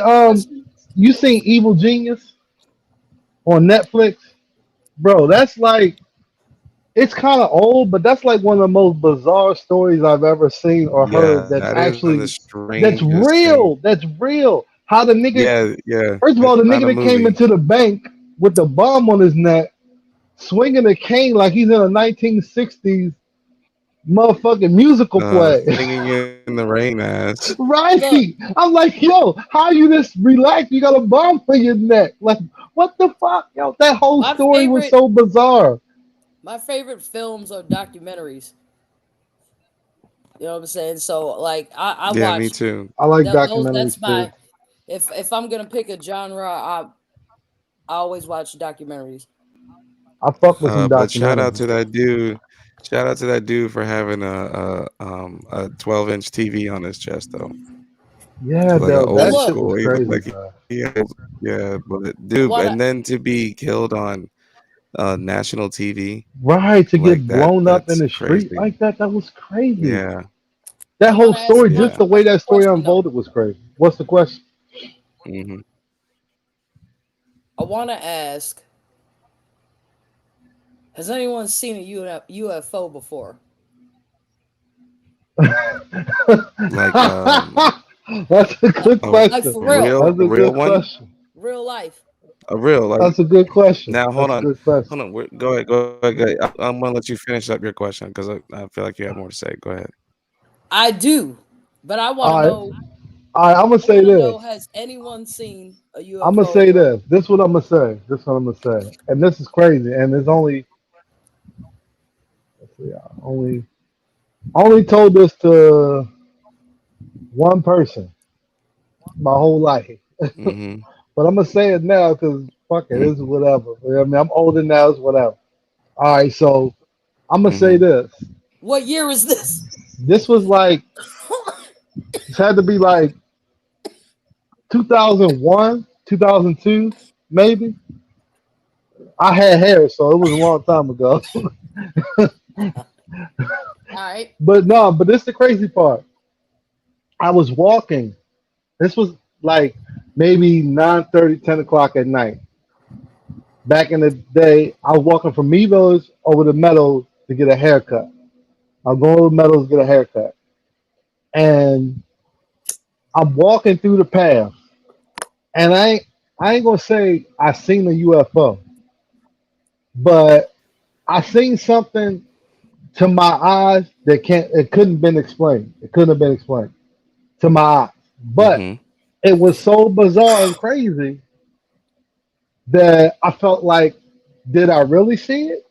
question? you seen Evil Genius on Netflix? Bro, that's like it's kind of old, but that's like one of the most bizarre stories I've ever seen or Yeah, heard. That's that is one of the actually strangest things. That's real. How the nigga? Yeah. First of all, It's the not nigga a that came movie. into the bank with the bomb on his neck swinging a cane like he's in a 1960s motherfucking musical play. Singing in the rain ass. Right. Look, I'm like, yo, how you this relaxed? You got a bomb on your neck. Like, what the fuck? Yo, that whole my story was favorite so bizarre. my favorite films are documentaries. You know what I'm saying? So like I Yeah, me watch too. I like those. That's documentaries too. my if I'm gonna pick a genre, I always watch documentaries. I fuck with some But shout out documentaries. to that dude. Shout out to that dude for having a 12-inch TV on his chest though. Yeah, Like an though, But old that shit look, was school. He looked crazy, like bro. yeah, but I dude, wanna and then to be killed on national TV, Right, to like get blown up in that's the street crazy. like that was crazy. Yeah, That I whole wanna ask story, one just yeah. the way that story question though. unfolded was crazy. What's the question? Hmm. I wanna ask: has anyone seen a UFO before? Like That's a good a Like question. for real, real That's a real good one, question. real life. a real like. That's a good question. Now That's a good question. hold on. Go ahead, go ahead. Go ahead. I'm gonna let you finish up your question because I feel like you have more to say. Go ahead. I do, but I want to All right, know. all right. I'm gonna I say want to know: this. has anyone seen a I'm gonna UFO in say real life? this. This is what I'm gonna say. This is what I'm gonna say. And this is crazy. And there's only, let's see, I only told this to one person my whole life. Mm-hmm. But I'm gonna say it now because fuck it, it's whatever. You know what I mean, I'm older now, it's whatever. All right, so I'm gonna say Mm-hmm. this. What year is this? This was like, this had to be like 2001, 2002, maybe. I had hair, so it was a long time ago. All right. But no, but this is the crazy part. I was walking. This was like maybe 9:30, 10 o'clock at night. Back in the day, I was walking from Meadows over to Meadows to get a haircut. I'm going to Meadows to get a haircut. And I'm walking through the path. And I ain't gonna say I seen a UFO, but I seen something to my eyes that can't it couldn't been explained. It couldn't have been explained to my eyes. But Mm-hmm. it was so bizarre and crazy that I felt like, did I really see it?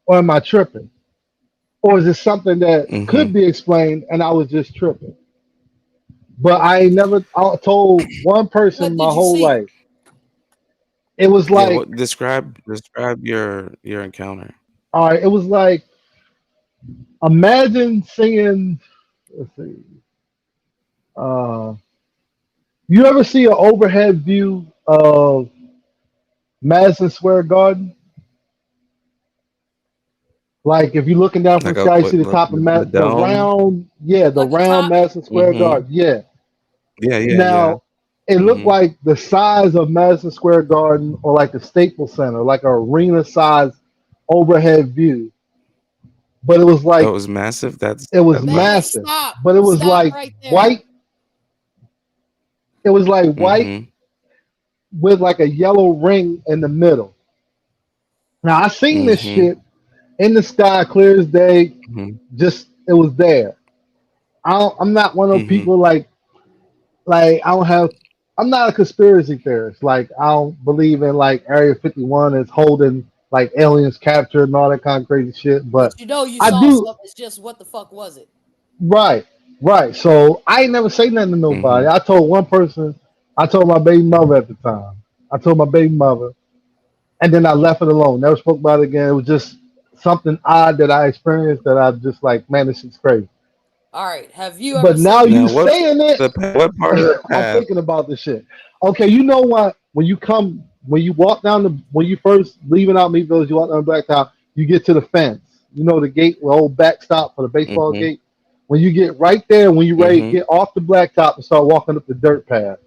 Or am I tripping? Or is it something that Mm-hmm. could be explained and I was just tripping? But I ain't never I told one person What my did you whole see? life. It was Yeah. like, What describe your encounter? all right, it was like, imagine seeing, let's see, uh, you ever see an overhead view of Madison Square Garden? Like if you're looking down from Like the a sky, you what see the top of the The dome? round, yeah, the Like a round top? Madison Square Mm-hmm. Garden, yeah. Yeah. Yeah. Yeah. Now, it looked Mm-hmm. like the size of Madison Square Garden or like the Staples Center, like an arena size overhead view. But it was Oh, it like, was massive. it was That's Man, much. massive, stop. but it was Stop like right there. white. It was like white Mm-hmm. with like a yellow ring in the middle. Now, I seen this Mm-hmm. shit in the sky, clear as day. Mm-hmm. Just, it was there. I'm not one of those Mm-hmm. people like I don't have. I'm not a conspiracy theorist. Like I don't believe in like Area 51 is holding like aliens captured and all that kind of crazy shit. But But you know you I saw do. something. It's just what the fuck was it? Right, right. So I ain't never say nothing to nobody. Mm-hmm. I told one person. I told my baby mother at the time. I told my baby mother, and then I left it alone. Never spoke about it again. It was just something odd that I experienced that I just like, man, this is crazy. All right. Have you ever But now seen? you Now, saying it, what part of the I'm path? thinking about this shit. Okay, you know what? When you walk down when you first leaving out Meat Village, you walk down the blacktop, you get to the fence. You know the gate, the old backstop for the baseball Mm-hmm. gate. When you get right there, when you ready to Mm-hmm. get off the blacktop and start walking up the dirt path.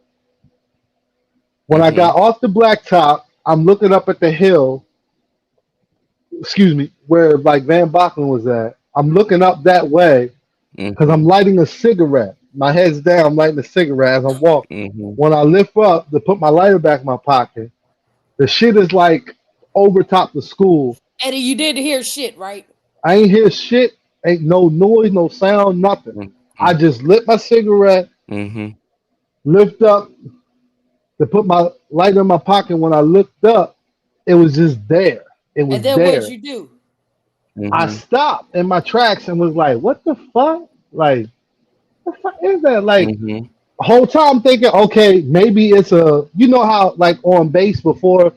When I Mm-hmm. got off the blacktop, I'm looking up at the hill. Excuse me, where like Van Bachman was at. I'm looking up that way because I'm Mm-hmm. lighting a cigarette. My head's down, I'm lighting a cigarette as I'm walking. Mm-hmm. When I lift up to put my lighter back in my pocket, the shit is like over top the school. Eddie, you didn't hear shit, right? I ain't hear shit. Ain't no noise, no sound, nothing. I just lit my cigarette, Mm-hmm. lift up to put my lighter in my pocket. When I looked up, it was just there. It was And then what'd there. you do? I Mm-hmm. stopped in my tracks and was like, "What the fuck? Like, what the fuck is that?" Like, Mm-hmm. whole time thinking, okay, maybe it's a, you know how like on base before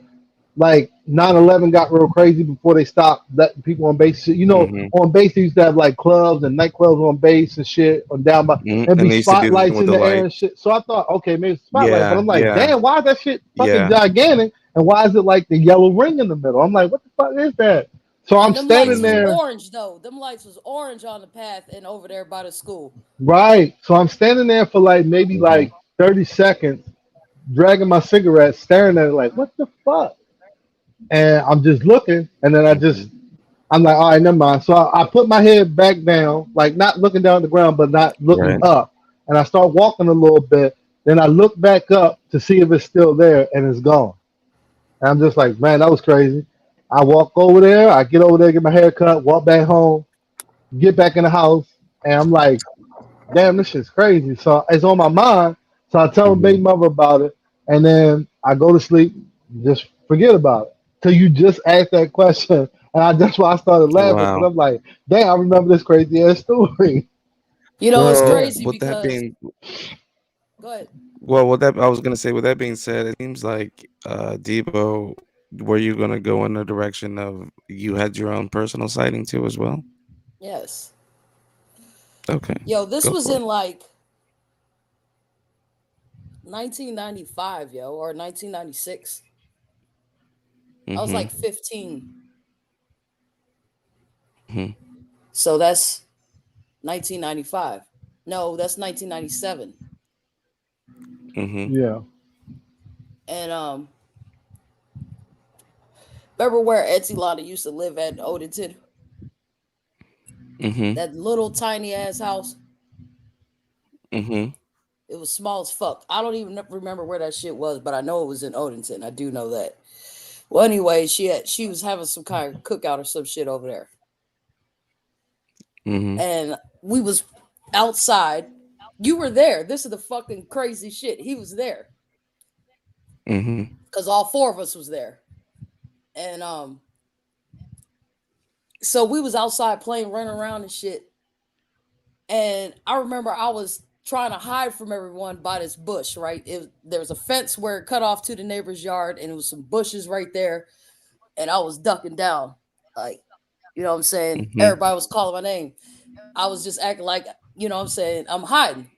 like 9/11 got real crazy before they stopped letting people on base. You know, Mm-hmm. on base they used to have like clubs and nightclubs on base and shit on down by and And be they used to do the thing spotlights with in the the air light. and shit. So I thought, okay, maybe it's a spotlight, but Yeah, I'm like, yeah, damn, why is that shit fucking yeah. gigantic? And why is it like the yellow ring in the middle? I'm like, what the fuck is that? So I'm And them lights standing was Mm-hmm. there, orange though. Them lights was orange on the path and over there by the school. right? So I'm standing there for like maybe Mm-hmm. like 30 seconds, dragging my cigarette, staring at it like, what the fuck? And I'm just looking, and then Mm-hmm. I'm like, all right, never mind. So I put my head back down, like not looking down at the ground, but not looking Right. up. And I start walking a little bit. Then I look back up to see if it's still there, and it's gone. And I'm just like, man, that was crazy. I walk over there, I get over there, get my hair cut, walk back home, get back in the house, and I'm like, damn, this shit's crazy. So it's on my mind. So I tell my Mm-hmm. baby mother about it, and then I go to sleep, just forget about it. Till you just asked that question, and that's why I started laughing because Wow. I'm like, damn, I remember this crazy ass story. You know, it's Well, crazy with that because being go ahead. with that I was gonna say, with that being said, it seems like Debo, were you gonna go in the direction of you had your own personal sighting too as well? Yes. Okay, Yo, this go was for in it. like 1995, yo, or 1996. I was like Mm-hmm. 15. Mm-hmm. So that's 1995. No, that's 1997. Mm-hmm. Yeah. And remember where Etsy Lotta used to live at in Odenton? Mm-hmm. That little tiny ass house. Mm-hmm. It was small as fuck. I don't even remember where that shit was, but I know it was in Odenton. I do know that. Well, anyway, she was having some kind of cookout or some shit over there, Mm-hmm. and we was outside. You were there. This is the fucking crazy shit. He was there Mm-hmm. because all four of us was there, and so we was outside playing, running around and shit. And I remember I was trying to hide from everyone by this bush, right? There was a fence where it cut off to the neighbor's yard, and it was some bushes right there. And I was ducking down, like, you know what I'm saying? Mm-hmm. Everybody was calling my name. I was just acting like, you know what I'm saying? I'm hiding.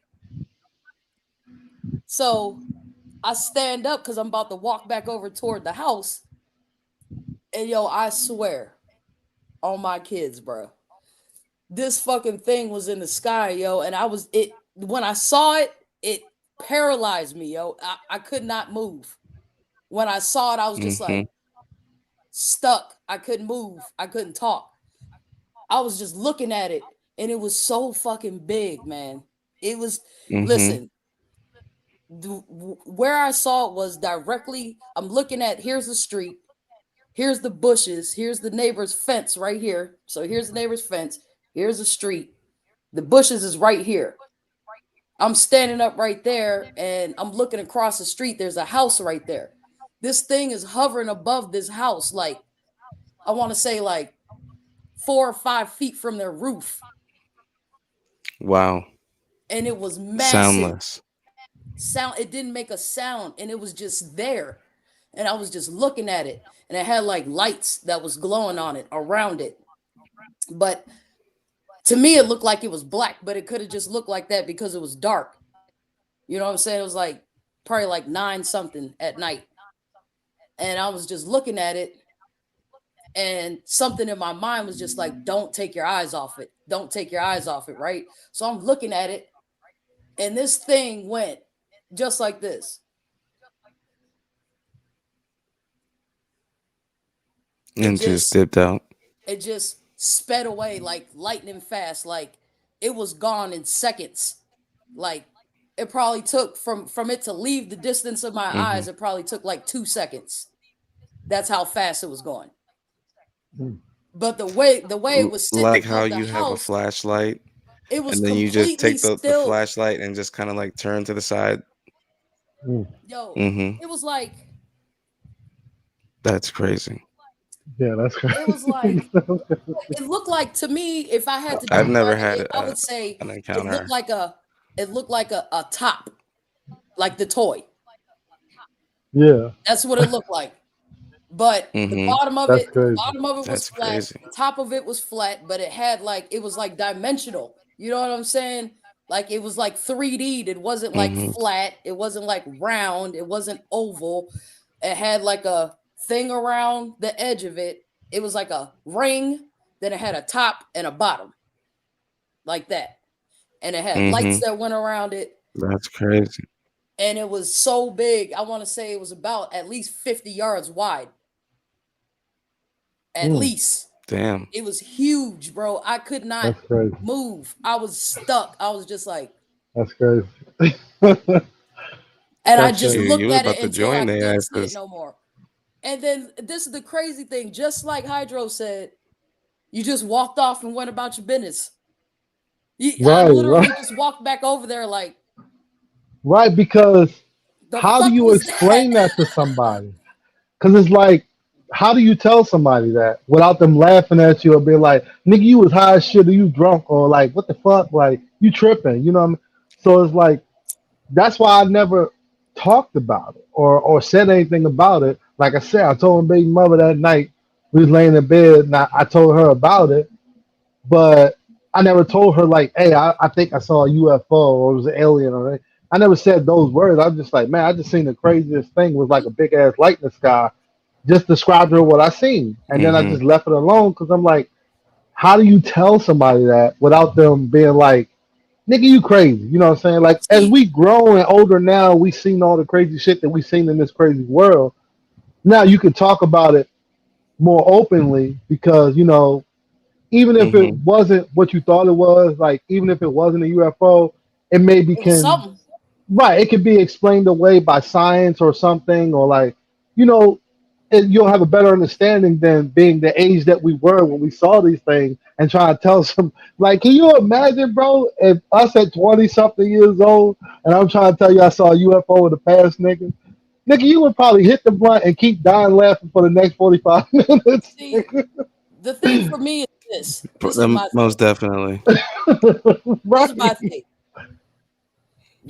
So I stand up because I'm about to walk back over toward the house. And yo, I swear on my kids, bro. This fucking thing was in the sky, yo. And when I saw it, it paralyzed me, yo. I could not move. When I saw it, I was just Mm-hmm. like stuck. I couldn't move. I couldn't talk. I was just looking at it, and it was so fucking big, man. It was, Mm-hmm. listen, where I saw it was directly. I'm looking at, here's the street, here's the bushes, here's the neighbor's fence right here. So here's the neighbor's fence, here's the street, the bushes is right here. I'm standing up right there, and I'm looking across the street. There's a house right there. This thing is hovering above this house, like I want to say like 4 or 5 feet from their roof, Wow. and it was massive. Soundless. It didn't make a sound, and it was just there. And I was just looking at it, and it had like lights that was glowing on it around it. But to me, it looked like it was black, but it could have just looked like that because it was dark. You know what I'm saying? It was like probably like 9 something at night. And I was just looking at it, and something in my mind was just like, don't take your eyes off it. Don't take your eyes off it, right? So I'm looking at it, and this thing went just like this. It And just just dipped out. it just sped away like lightning fast. Like it was gone in seconds. Like it probably took from it to leave the distance of my Mm-hmm. eyes, it probably took like 2 seconds. That's how fast it was going. Mm. But the way it was sitting Like how above the you have a house, flashlight it was and then you just completely take the still. flashlight and just kind of like turn to the side. Mm. Yo, Mm-hmm. it was like That's crazy. Yeah, that's crazy. it was like it looked like to me, if I had to I've never describe had it, I would say an it looked encounter. like a top, like the toy. Yeah, That's what it looked like. But the Mm-hmm. bottom of that's it, crazy. was That's flat. crazy. The top of it was flat, but it had like it was like dimensional. You know what I'm saying? Like it was like 3D. It wasn't like Mm-hmm. flat. It wasn't like round. It wasn't oval. It had like a thing around the edge of it. It was like a ring. Then it had a top and a bottom, like that. And it had lights Mm-hmm. that went around it. That's crazy. And it was so big. I want to say it was about at least 50 yards wide. At Mm, least. Damn. It was huge, bro. I could not that's crazy. move. I was stuck. I was just like, That's crazy. and I That's just Shoot, crazy. you looked was at it about to until I join their couldn't see it asses. no more. And then this is the crazy thing. Just like Hydro said, you just walked off and went about your business. I Right, literally right, just walked back over there like, right. Because the how do fuck you was that? explain that to somebody? Because it's like, how do you tell somebody that without them laughing at you or being like, "Nigga, you was high as shit, or you drunk, or like, what the fuck, like, you tripping?" You know what I mean? So it's like that's why I never talked about it or said anything about it. Like I said, I told my baby mother that night we was laying in bed, and I told her about it, but I never told her like, "Hey, I think I saw a UFO or it was an alien." Or anything. I never said those words. I was just like, "Man, I just seen the craziest thing with like a big ass light in the sky." Just described her what I seen, and then I Mm-hmm. just left it alone because I'm like, how do you tell somebody that without them being like, "Nigga, you crazy"? You know what I'm saying? Like as See, we grow and older now, we seen all the crazy shit that we seen in this crazy world. Now you can talk about it more openly because even if it Mm-hmm. wasn't what you thought it was, like even if it wasn't a UFO, it maybe it was can something. right. It could be explained away by science or something, or like you know, you'll have a better understanding than being the age that we were when we saw these things and trying to tell some. Like, can you imagine, bro, if us at 20 something years old and I'm trying to tell you I saw a UFO in the past, nigga? Nigga, you would probably hit the blunt and keep dying laughing for the next 45 minutes. See, the thing for me is this. This is my thing. Most definitely. This is my Right. thing.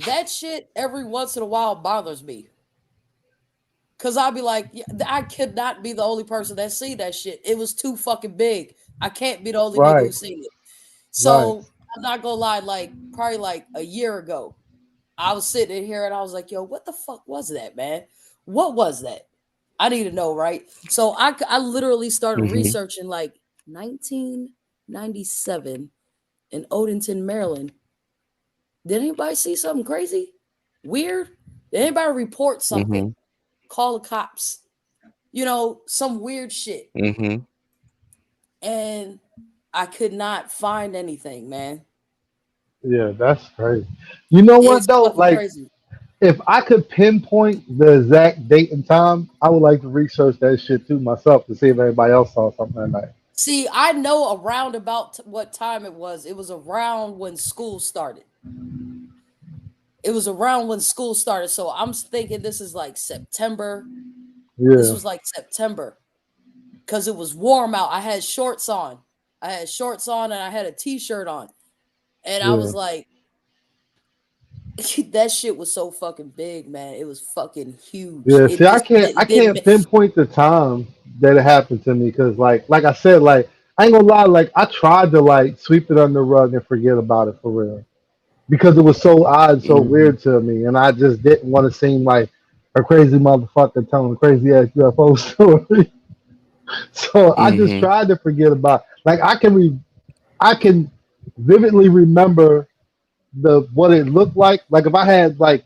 That shit every once in a while bothers me. Cause I'll be like, yeah, I could not be the only person that see that shit. It was too fucking big. I can't be the only nigga Right. who seen it. Right. So I'm not gonna lie, like probably like a year ago, I was sitting in here and I was like, yo, what the fuck was that, man? What was that? I need to know, right? So I literally started Mm-hmm. researching like 1997 in Odenton, Maryland. Did anybody see something crazy? Weird? Did anybody report something? Mm-hmm. Call the cops. Some weird shit. Mm-hmm. And I could not find anything, man. Yeah, that's crazy. You know what It's though? fucking Like, crazy. if I could pinpoint the exact date and time, I would like to research that shit too myself to see if anybody else saw something that night. See, I know around about what time it was. It was around when school started. It was around when school started. So I'm thinking this is like September. This Yeah, was like September because it was warm out. I had shorts on. And I had a t-shirt on. And I yeah, was like, that shit was so fucking big, man. It was fucking huge. yeah. It See, I just can't, I it can't didn't. pinpoint the time that it happened to me because, like I said, like I ain't gonna lie, like I tried to like sweep it under the rug and forget about it for real because it was so odd, so Mm-hmm. weird to me, and I just didn't want to seem like a crazy motherfucker telling a crazy ass UFO story. So I just Mm-hmm. tried to forget about. Like I can vividly remember the what it looked like. Like if I had like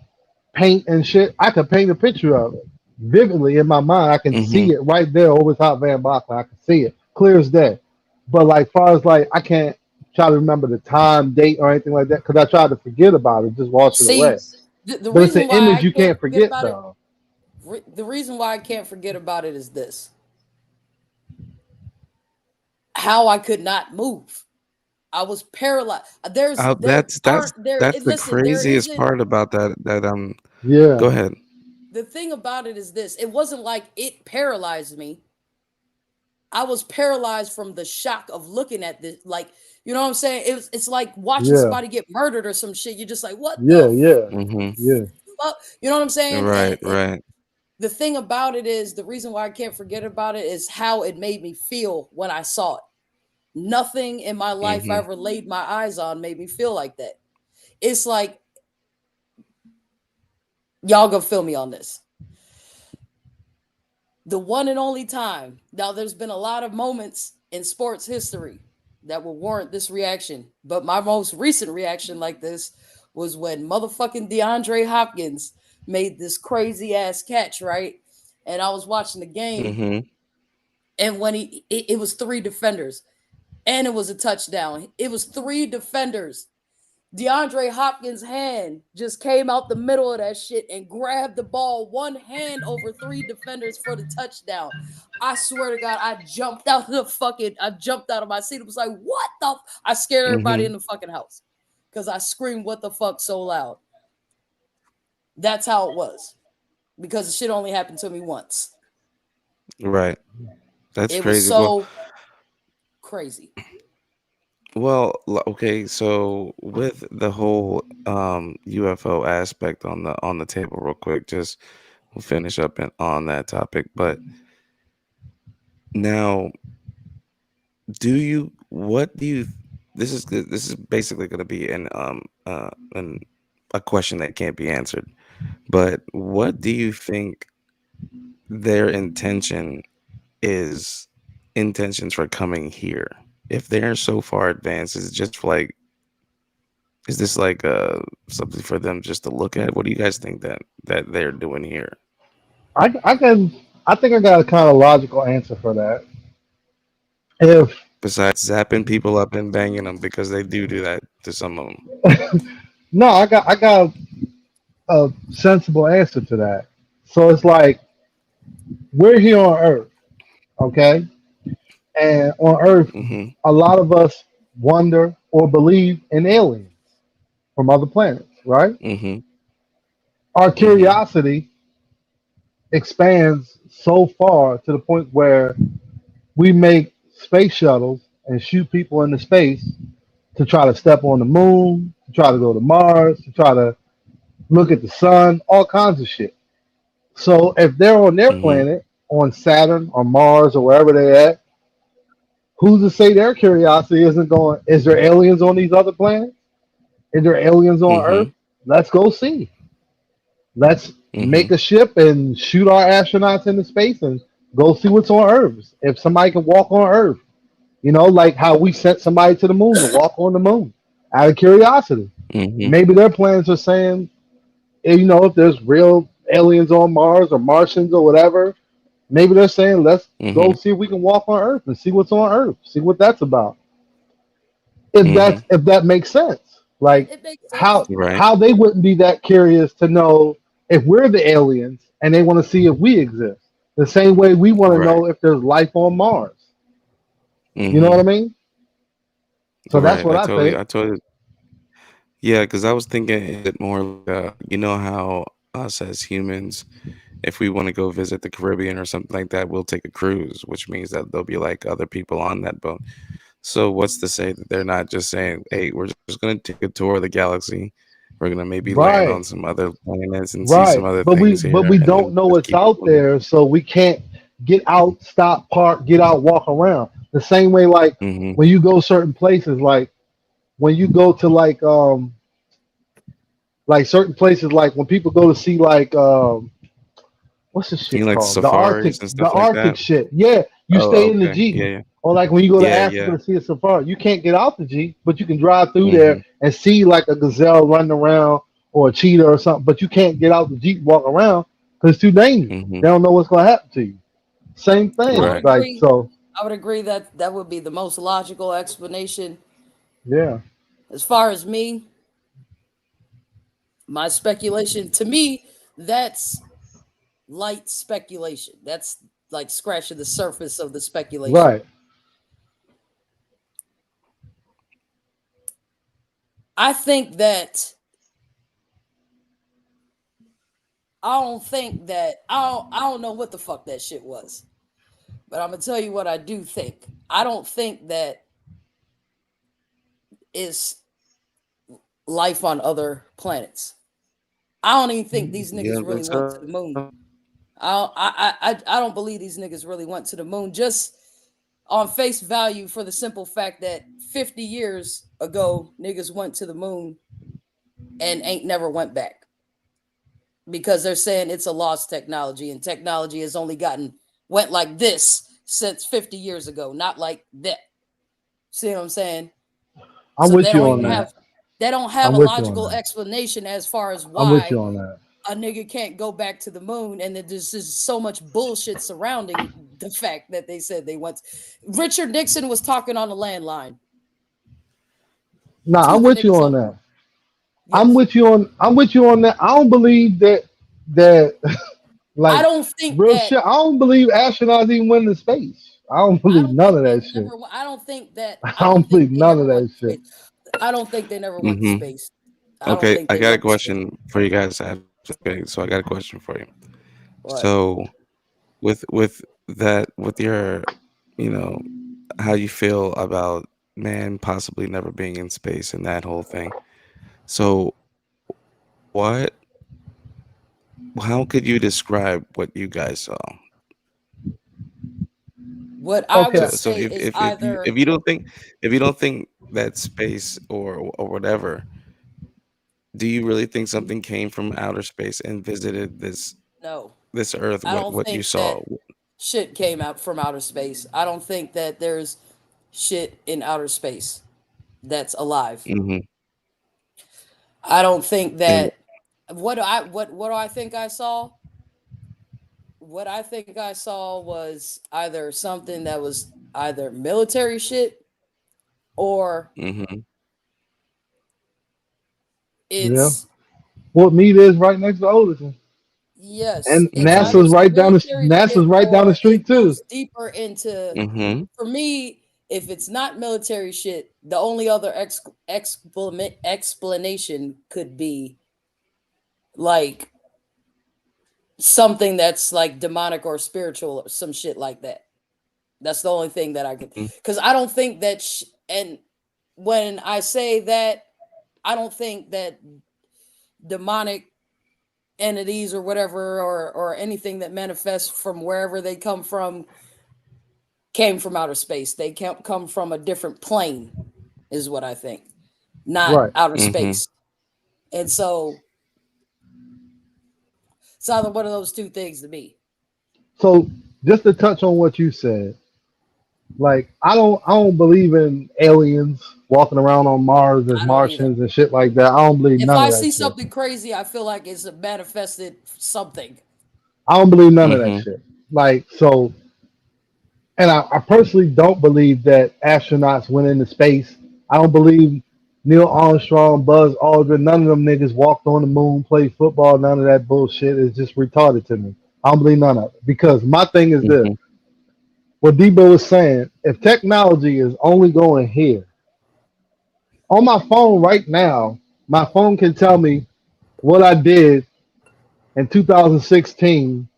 paint and shit, I could paint a picture of it vividly in my mind. I can Mm-hmm. see it right there over top Van Bachman. I can see it clear as day. But like far as like I can't try to remember the time, date, or anything like that because I tried to forget about it, just wash it See, away. the But it's an reason why image I you can't can't forget forget about it, though. The reason why I can't forget about it is this: how I could not move. I was paralyzed. There That's aren't there. that's the Listen, there craziest isn't. part about that. Go Yeah, ahead. The thing about it is this: it wasn't like it paralyzed me. I was paralyzed from the shock of looking at this. Like, you know what I'm saying? It's like watching yeah, somebody get murdered or some shit. You're just like, what yeah, the yeah, Hmm. yeah. fuck? You know what I'm saying? Right, And right. the thing about it is, the reason why I can't forget about it is how it made me feel when I saw it. Nothing in my life I Hmm. ever laid my eyes on made me feel like that. It's like, y'all gonna feel me on this. The one and only time. Now, there's been a lot of moments in sports history that will warrant this reaction, but my most recent reaction like this was when motherfucking DeAndre Hopkins made this crazy ass catch, right? And I was watching the game, Hmm. and when it was three defenders, and it was a touchdown. It was three defenders. DeAndre Hopkins' hand just came out the middle of that shit and grabbed the ball one hand over three defenders for the touchdown. I swear to God, I jumped out of my seat. It was like, what the? I scared everybody Hmm. in the fucking house because I screamed, what the fuck, so loud. That's how it was because the shit only happened to me once. Right. That's It was crazy. Well, so crazy. okay. So with the whole UFO aspect on the table, real quick, just we'll finish up on that topic. But now, what do you? This is good. This is basically going to be an a question that can't be answered. But what do you think their intentions for coming here? If they're so far advanced, is it just like, is this like something for them just to look at? What do you guys think that they're doing here? I can. I think I got a kind of logical answer for that. If Besides zapping people up and banging them, because they do that to some of them. no, I got a sensible answer to that. So it's like we're here on Earth, okay, and on Earth, Hmm. a lot of us wonder or believe in aliens from other planets, right? Hmm. Our Hmm. curiosity expands so far to the point where we make space shuttles and shoot people into space to try to step on the moon, to try to go to Mars, to try to look at the sun, all kinds of shit. So if they're on their Hmm. planet, on Saturn or Mars or wherever they're at, who's to say their curiosity isn't going? Is there aliens on these other planets? Is there aliens on Earth? Hmm. Let's go see. Let's make Hmm. a ship and shoot our astronauts into space and go see what's on Earth. If somebody can walk on Earth, like how we sent somebody to the moon to walk on the moon out of curiosity. Hmm. Maybe their plans are saying, if there's real aliens on Mars or Martians or whatever, maybe they're saying, let's go Hmm. see if we can walk on Earth and see what's on Earth, see what that's about. If Hmm. that makes sense, like It makes how sense. Right. how they wouldn't be that curious to know if we're the aliens and they want to see if we exist. The same way we want to Right. know if there's life on Mars. You know what Hmm. I mean? So that's Right. what I think. I totally. Yeah, because I was thinking, is it more like, you know how us as humans, if we want to go visit the Caribbean or something like that, we'll take a cruise, which means that there'll be like other people on that boat. So what's to say that they're not just saying, "Hey, we're just going to take a tour of the galaxy. We're going to maybe land on Right. some other planets and see some Right. other But we things but here, we and don't then know just what's keep it out moving." there, so we can't get out, stop, park, get out, walk around. The same way like Hmm. when you go certain places, like when you go to like certain places, like when people go to see what's the You shit like called? safaris and The stuff like Arctic that? shit. Yeah, you Oh, stay in the okay. Jeep. Yeah, yeah, Or like when you go to yeah, Africa yeah. to see a safari, you can't get out the Jeep, but you can drive through Hmm. there and see like a gazelle running around or a cheetah or something, but you can't get out the Jeep and walk around because it's too dangerous. Hmm. They don't know what's gonna happen to you. Same I would thing. Right. Like agree. so I would agree that that would be the most logical explanation. yeah. As far as me, my speculation, to me, that's light speculation. That's like scratching the surface of the speculation. Right. I think that I don't know what the fuck that shit was. But I'm gonna tell you what I do think. I don't think that is life on other planets. I don't even think these You niggas don't really think went to the so? moon. I don't believe these niggas really went to the moon just on face value for the simple fact that 50 years ago niggas went to the moon and ain't never went back because they're saying it's a lost technology and technology has only went like this since 50 years ago, not like that. See what I'm saying? I'm So with you on that. they don't have I'm a with you on logical that. explanation as far as I'm with why you on that. a nigga can't go back to the moon, and that there's just so much bullshit surrounding the fact that they said they went. Richard Nixon was talking on the landline. Nah, I'm Stupid with you niggas on don't. that. I'm Yes, with you on. I'm with you on that. I don't believe that I like don't think real that. shit. I don't believe astronauts even went into space. I don't I believe don't none think of they that shit. never. I don't think that. I I don't don't think believe they none never of went that to shit. space. I don't think they never went to Mm-hmm. space. I don't Okay, think I they got a went to space. question for you guys. Okay, so I got a question for you. What? So with that, with your, you know, how you feel about man possibly never being in space and that whole thing. So what? How could you describe what you guys saw? What I Okay, would So say if is if either you don't think that space or whatever, do you really think something came from outer space and visited no. this Earth? I don't What you think that saw? shit came out from outer space. I don't think that there's shit in outer space that's alive. Mm-hmm. I don't think And that what do I think I saw? What I think I saw was either something that was either military shit or mm-hmm. yeah. it's Fort Meade is right next to Otis, yes, and it's either NASA's some right down the military shit NASA's right down the or street it too. goes deeper into Mm-hmm. for me, if it's not military shit, the only other explanation could be like something that's like demonic or spiritual or some shit like that. That's the only thing that I could, because I don't think that, and when I say that, I don't think that demonic entities or whatever or anything that manifests from wherever they come from came from outer space. They can't come from a different plane, is what I think, not Right. outer Mm-hmm. space. And so it's either one of those two things to me. So just to touch on what you said, like I don't believe in aliens walking around on Mars as I don't either. Martians and shit like that. I don't believe If none I of that see shit. something crazy, I feel like it's a manifested something. I don't believe none of that Mm-hmm. shit. Like so, and I personally don't believe that astronauts went into space. I don't believe Neil Armstrong, Buzz Aldrin, none of them niggas walked on the moon, played football. None of that bullshit is just retarded to me. I don't believe none of it because my thing is this: Mm-hmm. what Debo was saying. If technology is only going here on my phone right now, my phone can tell me what I did in 2016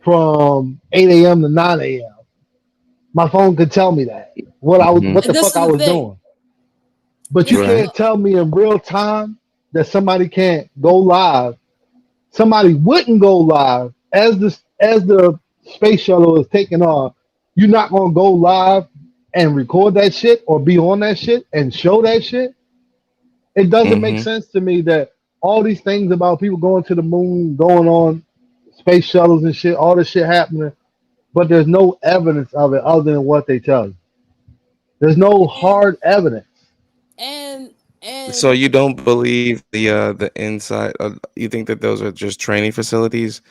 from 8 a.m. to 9 a.m. My phone could tell me that what Mm-hmm. And the this fuck is I the was thing. doing. But you This is Right. can't tell me in real time that somebody can't go live. Somebody wouldn't go live as the space shuttle is taking off. You're not gonna go live and record that shit or be on that shit and show that shit. It doesn't make Mm-hmm. sense to me that all these things about people going to the moon, going on space shuttles and shit, all this shit happening, but there's no evidence of it other than what they tell you. There's no and hard evidence. and So and you don't believe the inside? You think that those are just training facilities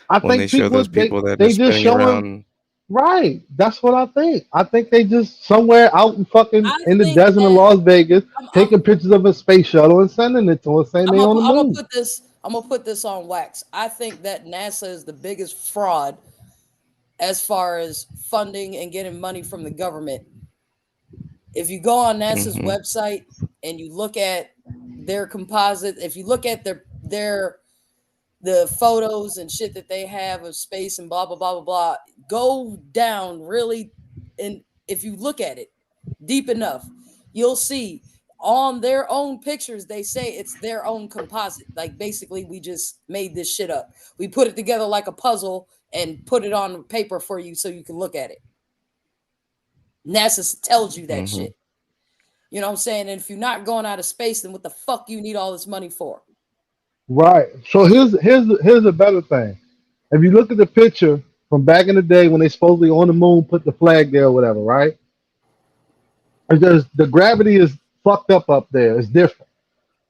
I when they think show people those people that are they just spinning showing around? right. That's what I think. I think they just somewhere out in fucking I in the think desert of that Las Vegas I'm I'm taking pictures of a space shuttle and sending it to us saying I'm they gonna on the I'm gonna moon. put this I'm gonna put this on wax. I think that NASA is the biggest fraud as far as funding and getting money from the government. If you go on NASA's website and you look at their composite, if you look at the photos and shit that they have of space and blah blah blah blah blah, go down really, and if you look at it deep enough, you'll see on their own pictures they say it's their own composite. Like basically, we just made this shit up. We put it together like a puzzle and put it on paper for you so you can look at it. NASA tells you that shit. You know what I'm saying? And if you're not going out of space, then what the fuck you need all this money for? Right. So here's a better thing. If you look at the picture from back in the day when they supposedly on the moon put the flag there or whatever, right? It's just the gravity is fucked up there. It's different.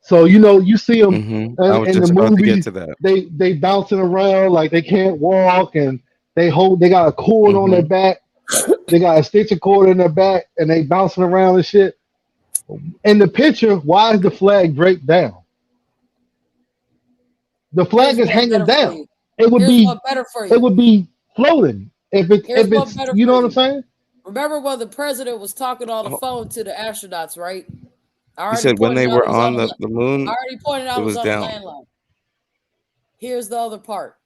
So you see them I was in the just about to get movies. to that. They bouncing around like they can't walk, and they got a cord on their back. They got a stitching cord in their back, and they bouncing around and shit. In the picture, why is the flag draped down? The flag is hanging down. It would be better for you. It would be floating if it's you know what I'm saying? Remember when the president was talking on the phone to the astronauts, right? You said when they were on the moon, I already pointed out it was on down. a landline. Here's the other part.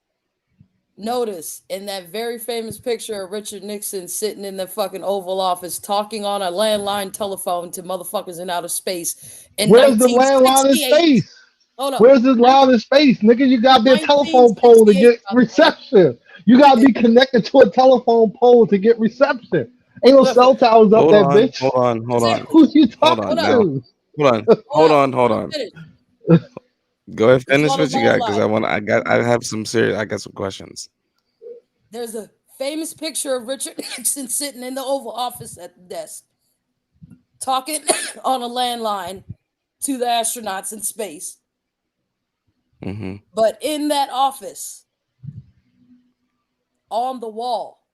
Notice in that very famous picture of Richard Nixon sitting in the fucking Oval Office talking on a landline telephone to motherfuckers in outer space. Where's the landline in space? Hold up. Where's the line in space, nigga? You gotta be a telephone pole to get reception. You gotta be connected to a telephone pole to get reception. Ain't no cell towers up that bitch. Hold on. Who you talking to? Hold on. Go ahead, finish what you got, because I have some questions. There's a famous picture of Richard Nixon sitting in the Oval Office at the desk, talking on a landline to the astronauts in space. But in that office, on the wall,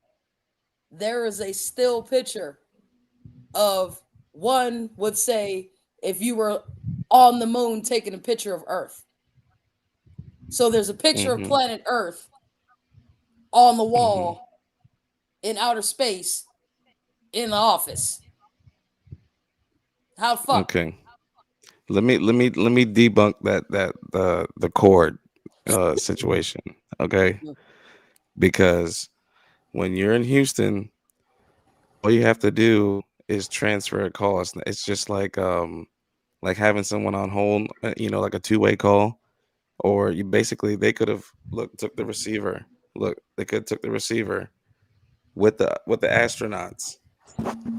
there is a still picture of, one would say, if you were on the moon taking a picture of Earth. So there's a picture of planet Earth on the wall in outer space in the office. How the fuck? Okay. Let me debunk that the cord situation, okay? Because when you're in Houston, all you have to do is transfer a call. It's just like having someone on hold, like a two-way call, or they could have took the receiver. They could have took the receiver with the astronauts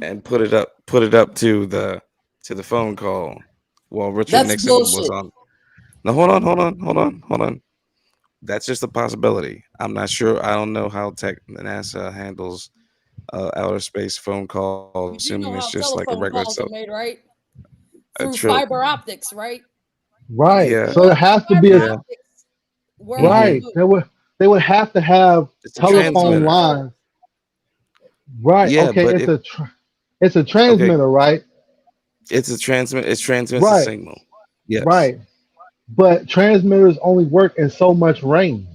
and put it up to the phone call while Richard Nixon was on. No, hold on. That's just a possibility. I'm not sure. I don't know how NASA handles outer space phone calls. Assuming it's just like a regular calls are made, right? Through true. fiber optics, right? Right. Yeah. So it has to be right. They would have to have telephone lines. Right. Yeah, okay. but it's a transmitter, right? It's a transmit. It transmits a signal. Yes. Right. But transmitters only work in so much range.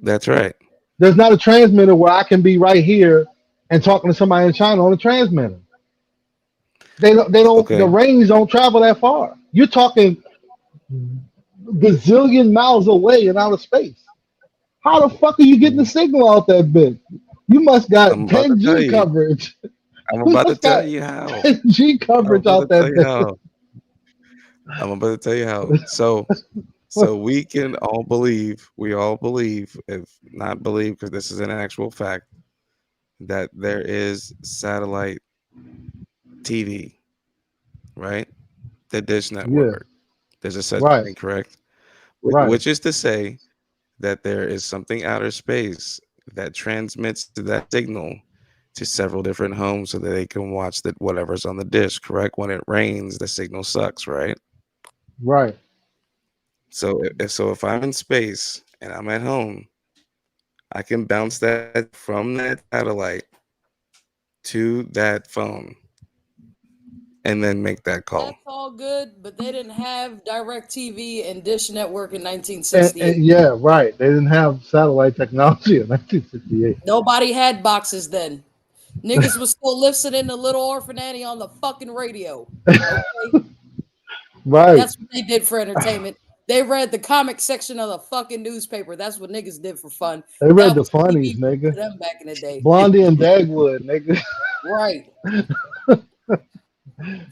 That's right. There's not a transmitter where I can be right here and talking to somebody in China on a transmitter. They don't. The range don't travel that far. You're talking gazillion miles away in outer space. How the fuck are you getting the signal out that bit? You must got 10G coverage. I'm about to tell you how. 10G coverage out that bit. I'm about to tell you how. So we can all believe, if not believe, because this is an actual fact, that there is satellite TV, right? The Dish Network. Yeah. There's a such thing, correct? Which is to say that there is something outer space that transmits to that signal to several different homes so that they can watch whatever's on the dish, correct? When it rains, the signal sucks, right? Right. So if I'm in space and I'm at home, I can bounce that from that satellite to that phone and then make that call. That's all good, but they didn't have DirecTV and Dish Network in And 1968. yeah, right. They didn't have satellite technology in 1968. Nobody had boxes then. Niggas was still listening to Little Orphan Annie on the fucking radio. Okay? Right. That's what they did for entertainment. They read the comic section of the fucking newspaper. That's what niggas did for fun. They read That the was funnies, TV nigga. to them back in the day. Blondie and Dagwood, nigga. Right.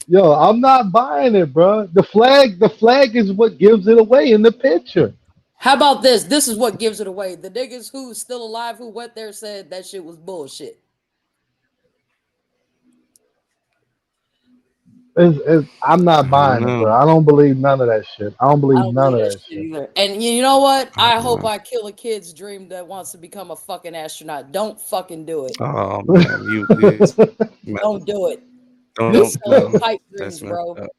Yo, I'm not buying it, bro. The flag is what gives it away in the picture. How about this? This is what gives it away. The niggas who's still alive who went there said that shit was bullshit. I'm not buying it, bro. I don't believe none of that shit. I don't I believe don't none of believe that shit. either. And you know what? I I don't hope know. I kill a kid's dream that wants to become a fucking astronaut. Don't fucking do it. Oh man, you Don't do it. don't You're selling no, pipe that's dreams, messed bro. up.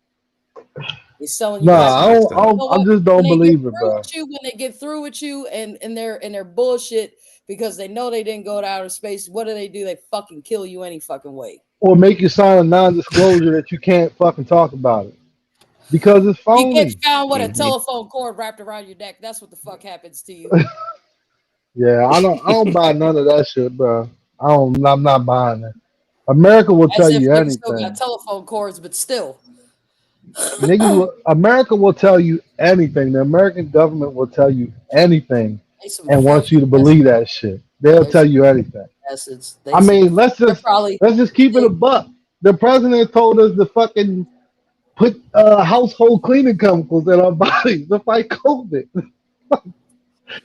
You're selling you Nah, pipe I dreams. messed don't. up. You know I what? just don't When they believe get it, through bro. with you, when they get through with you and their bullshit because they know they didn't go to outer space, what do? They fucking kill you any fucking way. Or make you sign a non-disclosure that you can't fucking talk about it because it's You get phony. found with a Mhm. telephone cord wrapped around your neck. That's what the fuck happens to you. Yeah, I don't buy none of that shit, bro. I'm not buying it. America will As tell if you niggas still got anything. telephone cords, but still. America will tell you anything. The American government will tell you anything They some and wants you to filthy believe that shit. They'll They're tell you anything. bastards. I mean, let's They're just probably keep it a buck. The president told us to fucking put household cleaning chemicals in our bodies to fight COVID.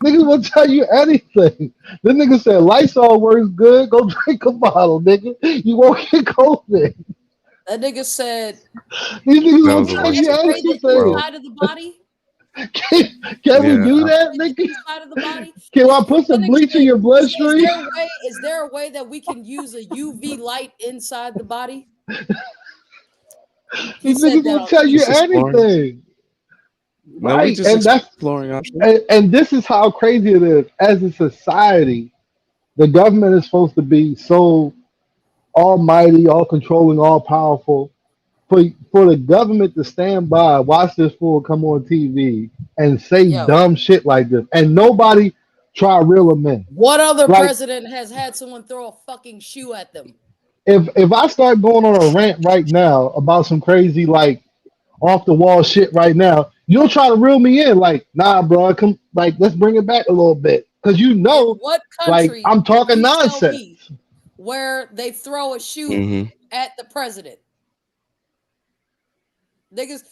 Niggas will tell you anything. This nigga said Lysol works good. Go drink a bottle, nigga. You won't get COVID. that nigga said. These niggas That will was the tell worst you thing Spray the anything. inside of the body. Can we Yeah, do that, Spray the nigga? inside of the body. Can I put That some nigga bleach in said, your Is bloodstream? there a way that we can use a UV light inside the body? He These said niggas that will on tell you just exploring. anything. No, we Right. just And that's exploring options. and this is how crazy it is. As a society, the government is supposed to be so almighty, all controlling, all powerful. For the government to stand by, watch this fool come on TV and say Yo. dumb shit like this, and nobody try to reel them in. What other Like president has had someone throw a fucking shoe at them? if I start going on a rant right now about some crazy like off the wall shit right now, you'll try to reel me in. Like, nah, bro, come like let's bring it back a little bit because you In know, what like country I'm can talking you tell nonsense. me where they throw a shoe Mm-hmm. at the president? Niggas,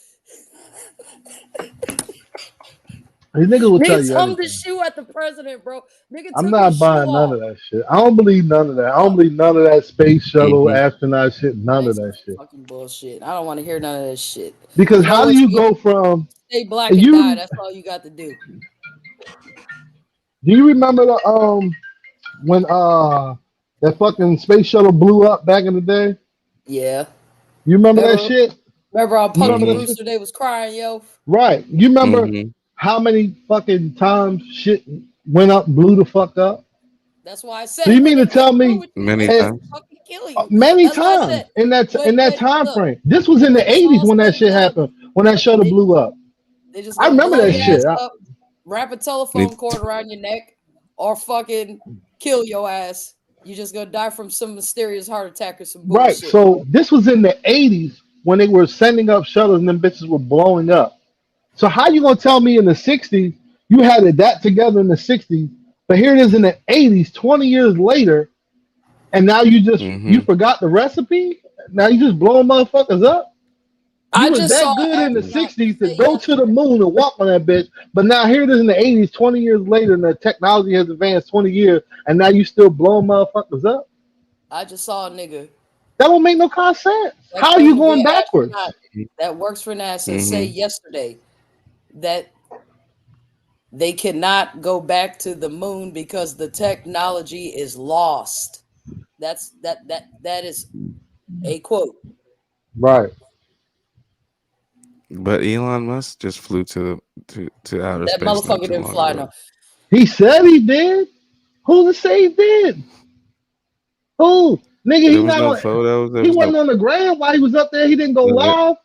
These niggas will tell niggas you hung the anything. shoe at the president, bro. Nigga I'm took not his shoe buying none off. of that shit. I don't believe none of that. I don't believe none of that space shuttle astronaut shit. None of that shit. Fucking bullshit. I don't want to hear none of that shit. Because You know how do what? you go from Stay black and die. you? That's all you got to do. Do you remember the when that fucking space shuttle blew up back in the day? Yeah. You remember that Remember, shit? remember on You Punky remember that shit? Brewster, they was crying, yo. Right. You remember Mm-hmm. how many fucking times shit went up, blew the fuck up? That's why I said. So you when mean to they get tell through me with you, Many they times. fucking kill you. many That's what I times said. in that When time look, frame? This was in when the it's all 80s when that said shit and done, happened, when that shuttle they, blew up. they just I gonna remember blow that your shit. ass up, wrap a telephone cord around your neck, or fucking kill your ass. You just gonna die from some mysterious heart attack or some Right. bullshit. So this was in the 80s when they were sending up shuttles and them bitches were blowing up. So how you gonna tell me in the 60s you had it that together in the 60s, but here it is in the 80s, 20 years later, and now you Mm-hmm. forgot the recipe? Now you just blowing motherfuckers up? You I was just saw that good in the an astronaut 60s to say go to the yesterday. moon and walk on that bitch, but now here it is in the 80s, 20 years later, and the technology has advanced 20 years, and now you still blowing motherfuckers up? I just saw a nigga That don't make no kind of sense. that How are claimed you to be going an backwards? astronaut that works for NASA say yesterday that they cannot go back to the moon because the technology is lost. That is a quote. Right. But Elon Musk just flew to outer That space not motherfucker too didn't long fly ago. no. He said he did. Who to say he did? Who? Nigga, There he was not no on, photos. There he was no. wasn't on the ground while he was up there. He didn't go Was it? live.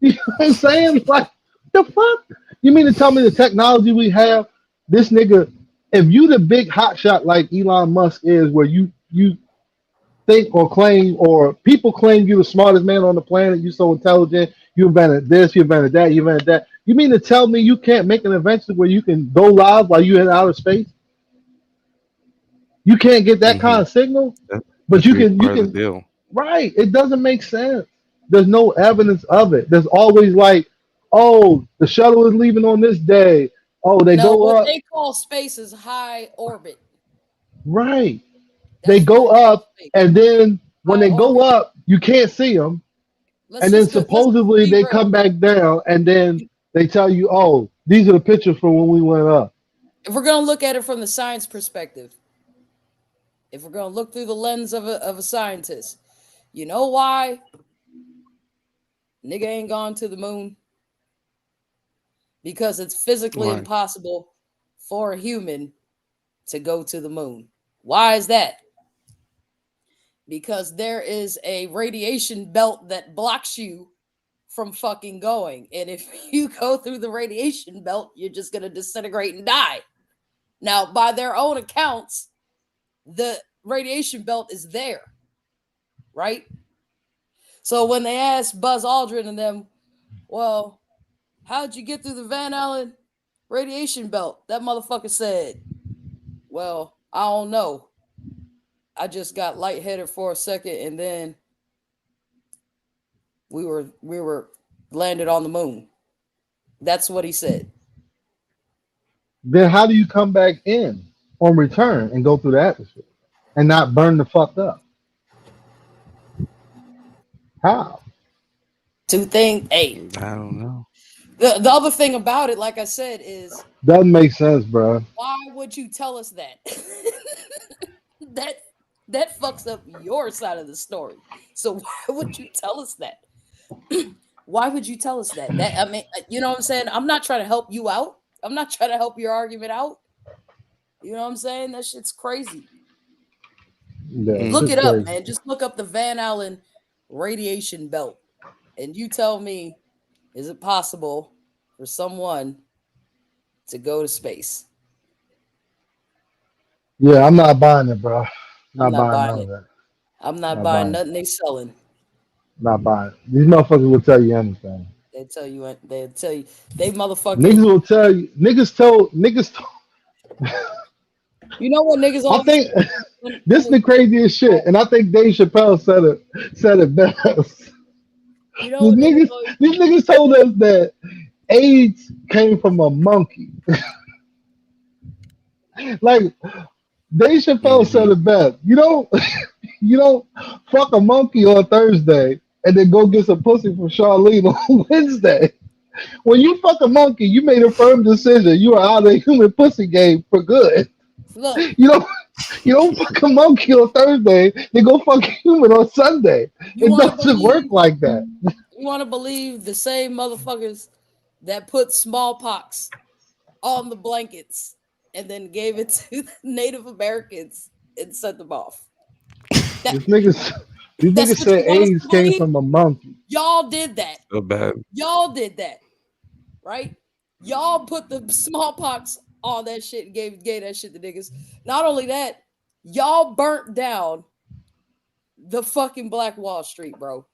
You know what I'm saying? Like, the fuck? You mean to tell me the technology we have, this nigga, if you the big hotshot like Elon Musk is, where you think or claim, or people claim you the smartest man on the planet, you so intelligent, you invented this, you invented that, you invented that. You mean to tell me you can't make an invention where you can go live while you're in outer space? You can't get that kind Mm-hmm. of signal, That, but that you could be can, part of the deal. right. It doesn't make sense. There's no evidence of it. There's always like, oh, the shuttle is leaving on this day. Oh, they No, go what up. they call space is high orbit. Right. They That's what go they call up, space. and then when High they go orbit. up, you can't see them. Let's And then just go. Let's supposedly be they real. come back down, and then they tell you, oh, these are the pictures from when we went up. If we're gonna look at it from the science perspective, if we're gonna look through the lens of a scientist, you know why nigga ain't gone to the moon? Because it's physically Why? impossible for a human to go to the moon. Why is that? Because there is a radiation belt that blocks you from fucking going. And if you go through the radiation belt, you're just going to disintegrate and die. Now, by their own accounts, the radiation belt is there, right? So when they asked Buzz Aldrin and them, well, how'd you get through the Van Allen radiation belt? That motherfucker said, well, I don't know. I just got lightheaded for a second, and then we were landed on the moon. That's what he said. Then how do you come back in on return and go through the atmosphere and not burn the fuck up? How? To think, hey, I don't know. the other thing about it, like I said, is Doesn't make sense, bro. why would you tell us that? that fucks up your side of the story. So why would you tell us that? Why would you tell us that? That, I mean, you know what I'm saying? I'm not trying to help you out. I'm not trying to help your argument out. You know what I'm saying? That shit's crazy. Yeah, Look it's it up, crazy. man. Just look up the Van Allen radiation belt, and you tell me, is it possible for someone to go to space? Yeah, I'm not buying it, bro. I'm Not not buying none buying of it. that. I'm not Not buying buying it. nothing they selling. Not buying it. These motherfuckers will tell you anything. They tell you. They motherfucking. Niggas will tell you. Niggas told. You know what niggas I always. think this is the craziest shit, and I think Dave Chappelle said it best. You know what niggas always. These niggas told us that AIDS came from a monkey. Like Dave Chappelle said Mm-hmm. it best. You don't fuck a monkey on Thursday and then go get some pussy from Charlene on Wednesday. When you fuck a monkey, you made a firm decision. You are out of the human pussy game for good. Look, You don't fuck a monkey on Thursday, then go fuck a human on Sunday. you It want to doesn't work believe. like that. You want to believe the same motherfuckers that put smallpox on the blankets and then gave it to the Native Americans and sent them off. These niggas That's what said you want us AIDS to came believe? from a monkey. Y'all did that. So bad. Y'all did that, right? Y'all put the smallpox on that shit and gave that shit to niggas. Not only that, y'all burnt down the fucking Black Wall Street, bro.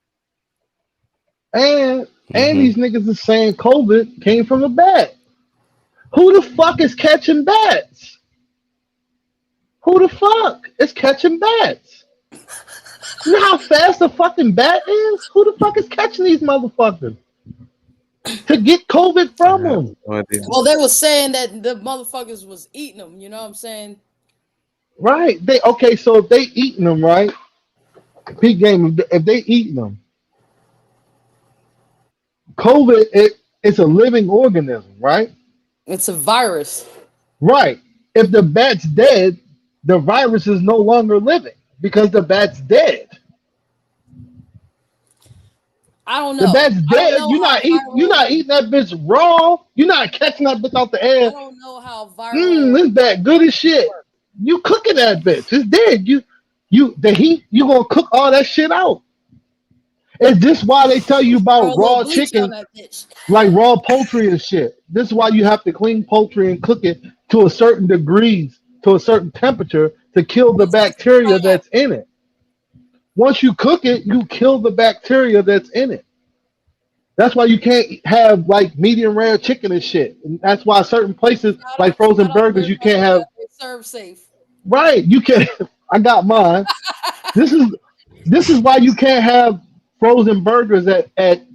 And Mm-hmm. these niggas is saying COVID came from a bat. Who the fuck is catching bats? Who the fuck is catching bats? You know how fast a fucking bat is? Who the fuck is catching these motherfuckers? To get COVID from I have them. no idea. Well, they were saying that the motherfuckers was eating them. You know what I'm saying? Right. So if they eating them, right? Peak game, if they eating them, COVID, it's a living organism, right? It's a virus. Right. If the bat's dead, the virus is no longer living because the bat's dead. I don't know. The bat's I don't dead. know You're how not eating that bitch raw. You're not catching that bitch out the I air. don't know how viral. This bat good as shit. You cooking that bitch. It's dead. The heat, you gonna cook all that shit out. Is this why they tell you Throw a about little raw bleach on chicken, that bitch. like raw poultry and shit? This is why you have to clean poultry and cook it to a certain degrees, to a certain temperature to kill the bacteria that's in it. Once you cook it, you kill the bacteria that's in it. That's why you can't have like medium rare chicken and shit. And that's why certain places like frozen I don't burgers care you about can't that. have. They serve safe. Right, you can't. I got mine. This is why you can't have frozen burgers at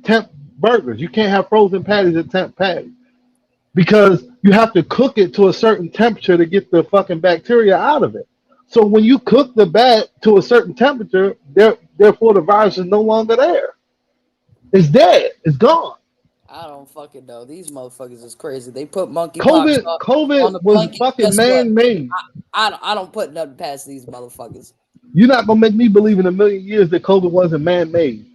temp burgers. You can't have frozen patties at temp patties because you have to cook it to a certain temperature to get the fucking bacteria out of it. So when you cook the bat to a certain temperature, therefore the virus is no longer there. It's dead. It's gone. I don't fucking know. These motherfuckers is crazy. They put monkeypox on COVID the was blanket. fucking Guess what? man-made. I don't put nothing past these motherfuckers. You're not gonna make me believe in a million years that COVID wasn't man-made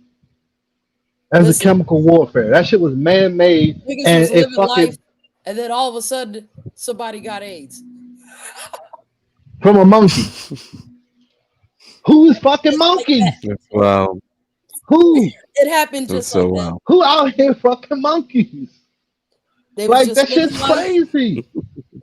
as a Listen, chemical warfare. That shit was man-made, niggas and was it living fucking life, and then all of a sudden somebody got AIDS. from a monkey. Who is fucking Just like that. monkeys? That's wow. Who? It happened That's just so like that. wow. Who out here fucking monkeys? They was Like just that shit's living life, crazy.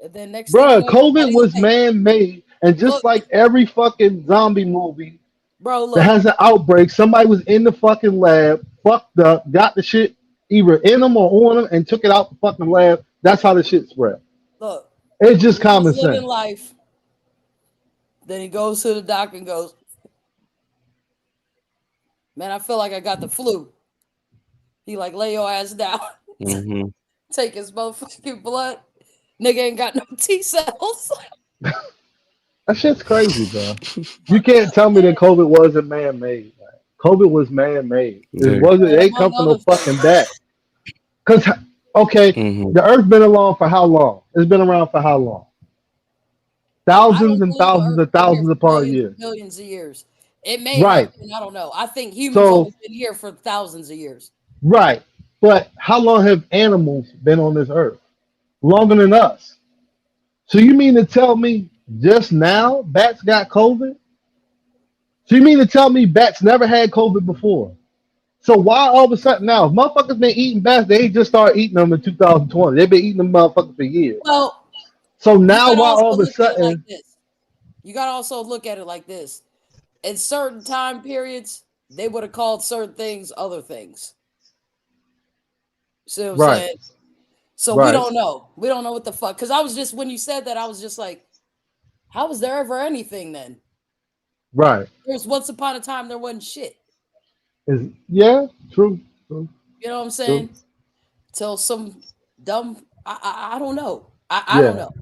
and then next thing you Bruh, know, COVID somebody's was like, man-made, and just look, like every fucking zombie movie bro, that look, has an outbreak, somebody was in the fucking lab, fucked up, got the shit either in them or on them, and took it out the fucking lab. That's how the shit spread. look. It's just He common was living sense. life. Then he goes to the doctor and goes, "Man, I feel like I got the flu." He like, lay your ass down, Hmm. take his motherfucking blood. Nigga ain't got no T cells. That shit's crazy, bro. You can't tell me that COVID wasn't man-made. Man. COVID was man-made. It Yeah. wasn't. It And ain't come among from no other fucking things, bat. Cause okay, Hmm. the Earth been along for how long? It's been around for how long? I Thousands don't and believe the thousands Earth's and been here thousands for upon millions and years. millions of years. It may have Right. been, I don't know. I think humans So only been here for thousands of years. right. But how long have animals been on this earth? Longer than us. So you mean to tell me just now bats got COVID? So you mean to tell me bats never had COVID before? So why all of a sudden now? If motherfuckers been eating bats, they ain't just started eating them in 2020. They've been eating them motherfuckers for years. Well, So you now gotta why also all of a look at it like sudden this. You gotta also look at it like this. In certain time periods, they would have called certain things other things. See what I'm right, saying? So we right, don't know. We don't know what the fuck. Because I was just, when you said that, I was just like, how was there ever anything then? right. There was once upon a time there wasn't shit. Is yeah, true, true, You know what I'm true. saying? Till some dumb, I don't know. I don't Yeah. know.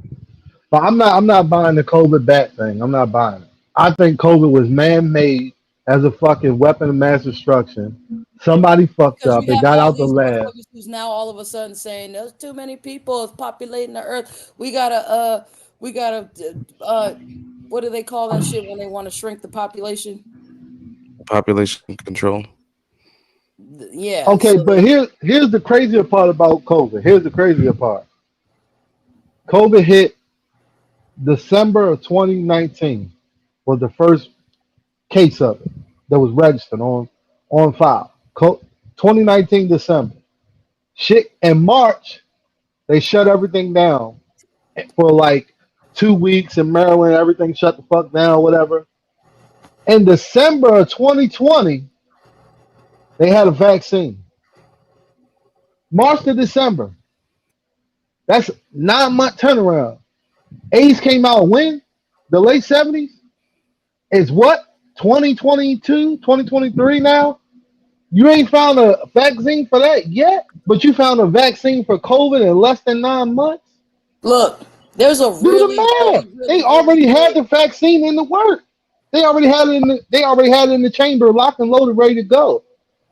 But I'm not buying the COVID bat thing. I'm not buying it. I think COVID was man made as a fucking weapon of mass destruction. Somebody fucked Because up. you It have got all out the these lab. motherfuckers who's now all of a sudden saying there's too many people, it's populating the earth. We gotta what do they call that shit when they want to shrink the population? Population control. Yeah, Okay, so but here's the crazier part about COVID. Here's the crazier part. COVID hit December of 2019 was the first case of it that was registered on file. 2019 December. Shit in March they shut everything down for like 2 weeks in Maryland. Everything shut the fuck down, whatever. In December of 2020, they had a vaccine. March to December. That's 9 month turnaround. AIDS came out when? The late 70s? Is what? 2022, 2023 now? You ain't found a vaccine for that yet, but you found a vaccine for COVID in less than 9 months? look, there's a Do really, the math. really, They really, really already had good. the vaccine in the work. They already had it in the chamber, locked and loaded, ready to go.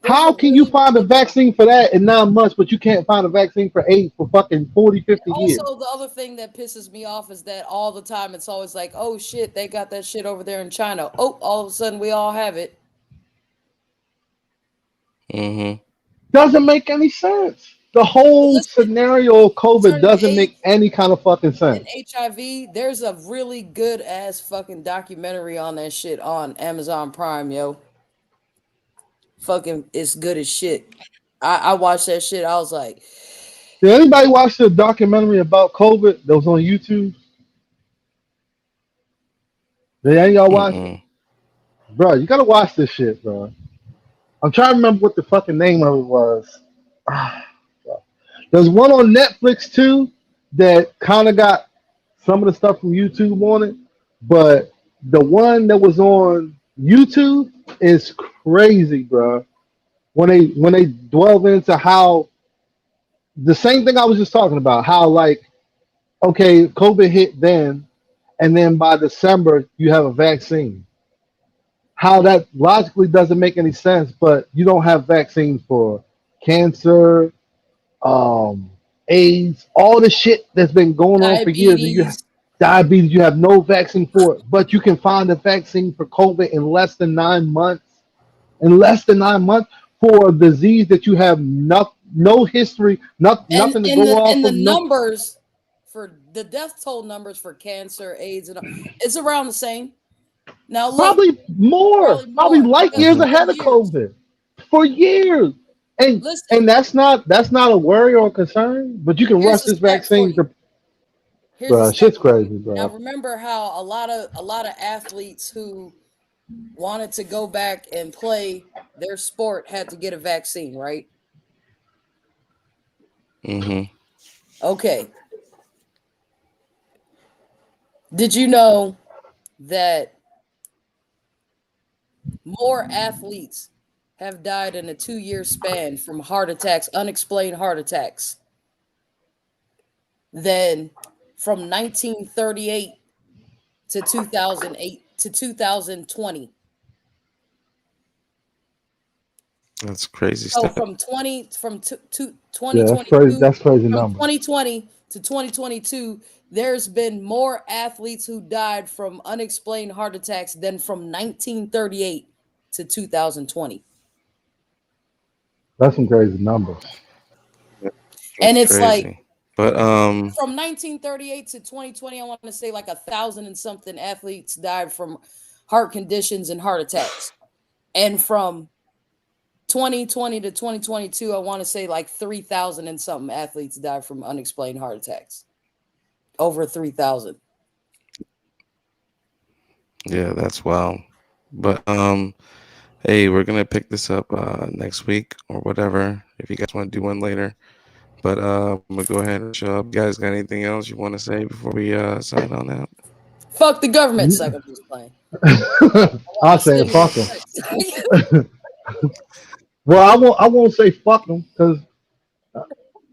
There's a How can you really, find a really good. vaccine for that in 9 months, but you can't find a vaccine for AIDS for fucking 40, 50 years? Also, the other thing that pisses me off is that all the time it's always like, oh shit, they got that shit over there in China. Oh, all of a sudden we all have it. Hmm. Doesn't make any sense. The whole Listen, scenario of COVID concerning doesn't make AIDS any kind of fucking and sense. HIV, there's a really good ass fucking documentary on that shit on Amazon Prime, yo. Fucking, it's good as shit. I watched that shit. I was like, Did anybody watch the documentary about COVID that was on YouTube? Did any of y'all watch it? Mm-mm. Bro, you gotta watch this shit, bro. I'm trying to remember what the fucking name of it was. There's one on Netflix too that kind of got some of the stuff from YouTube on it, but the one that was on YouTube is crazy, bro. When they delve into how the same thing I was just talking about, how like okay, COVID hit then, and then by December you have a vaccine. How that logically doesn't make any sense, but you don't have vaccines for cancer, um, AIDS, all the shit that's been going on for years. And you have diabetes. diabetes, you have no vaccine for it, but you can find a vaccine for COVID in less than 9 months. In less than 9 months for a disease that you have no history, And nothing to in go off the of. No, numbers for the death toll numbers for cancer, AIDS, and all, it's around the same. Now look, probably more, probably probably more light because years Mhm. for ahead of years. COVID for years. And Listen, that's not a worry or a concern, but you can here's rush the this stat for vaccine you. to Here's the bro. stat Shit's for you. crazy, Now bro. remember how a lot of athletes who wanted to go back and play their sport had to get a vaccine, right? Mhm. Okay. Did you know that more athletes have died in a 2-year span from heart attacks, unexplained heart attacks, than from 1938 to 2008 to 2020? That's crazy So stuff. from Yeah, that's crazy. 2022, That's crazy from numbers. 2020 to 2022, there's been more athletes who died from unexplained heart attacks than from 1938 to 2020. That's some crazy numbers. And That's it's like crazy. But from 1938 to 2020, I want to say like 1,000 and something athletes died from heart conditions and heart attacks. And from 2020 to 2022, I want to say like 3,000 and something athletes died from unexplained heart attacks. Over 3,000. yeah, that's wild. But hey, we're gonna pick this up next week or whatever. If you guys want to do one later. But I'm gonna go ahead and show up. You guys got anything else you want to say before we sign on out? Fuck the government. Second, I'm just playing. I'll A say fuck them. stimulus. Well, I won't say fuck them because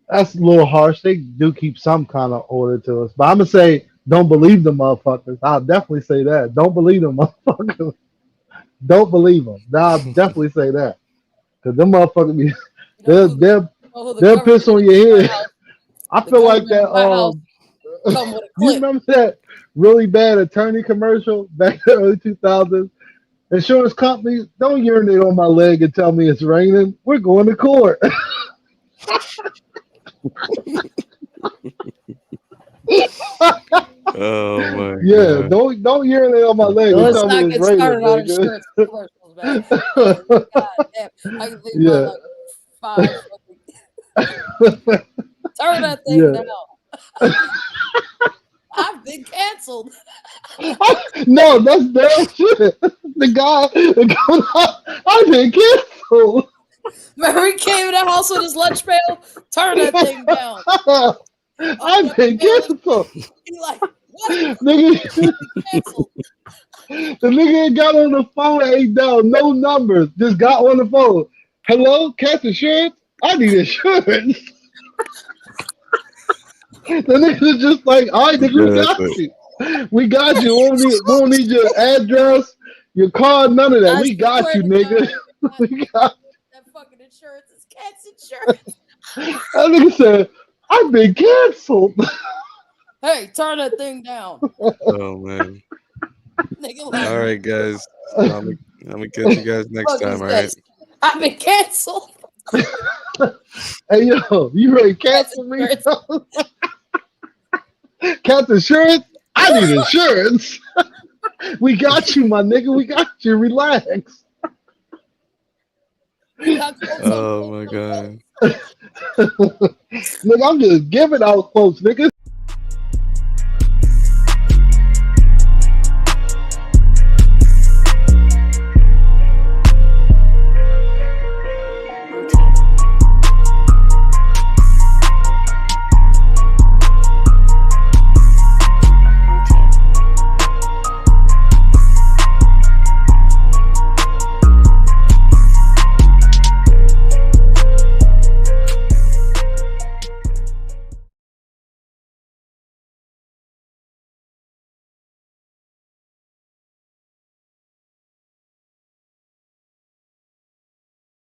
that's a little harsh. They do keep some kind of order to us, but I'm gonna say don't believe the motherfuckers. I'll definitely say that. Don't believe them motherfuckers. Don't believe them. I'll definitely say that because them motherfuckers be You they'll know they'll who the they'll government piss on in the your White head. House. I The feel like government in that. the White House come with a You clip. remember that really bad attorney commercial back in the early 2000s? Insurance companies, don't urinate on my leg and tell me it's raining. We're going to court. Oh my Yeah, god. don't urinate on my leg So and let's tell me not it's get raining, started on nigga. insurance commercials, man. God damn. I can think about Yeah, like 5 turn that thing yeah. down. I've been canceled. No, that's damn shit. The guy, I've been canceled. Remember he came in the house with his lunch pail? Turn that thing down. Open I've up the been mail. canceled. He like, what? Nigga, Canceled. the nigga ain't got on the phone and ain't down no numbers. Just got on the phone. Hello, Cat Insurance? I need insurance. The niggas just like, all right, nigga, we Yeah, that's got it. you. We got you. We don't need your address, your card, none of that. I We got swear you, to nigga. God, We got that fucking insurance is cat's insurance. that nigga said, I've been canceled. Hey, turn that thing down. Oh man. Nigga like, All right, guys. I'm gonna catch you guys next fuck time. is All right. this? I've been canceled. Hey yo, you ready to cancel me? Cat insurance? I need insurance. We got you, my nigga. We got you. Relax. Oh my god. Nigga, I'm just giving out quotes, nigga.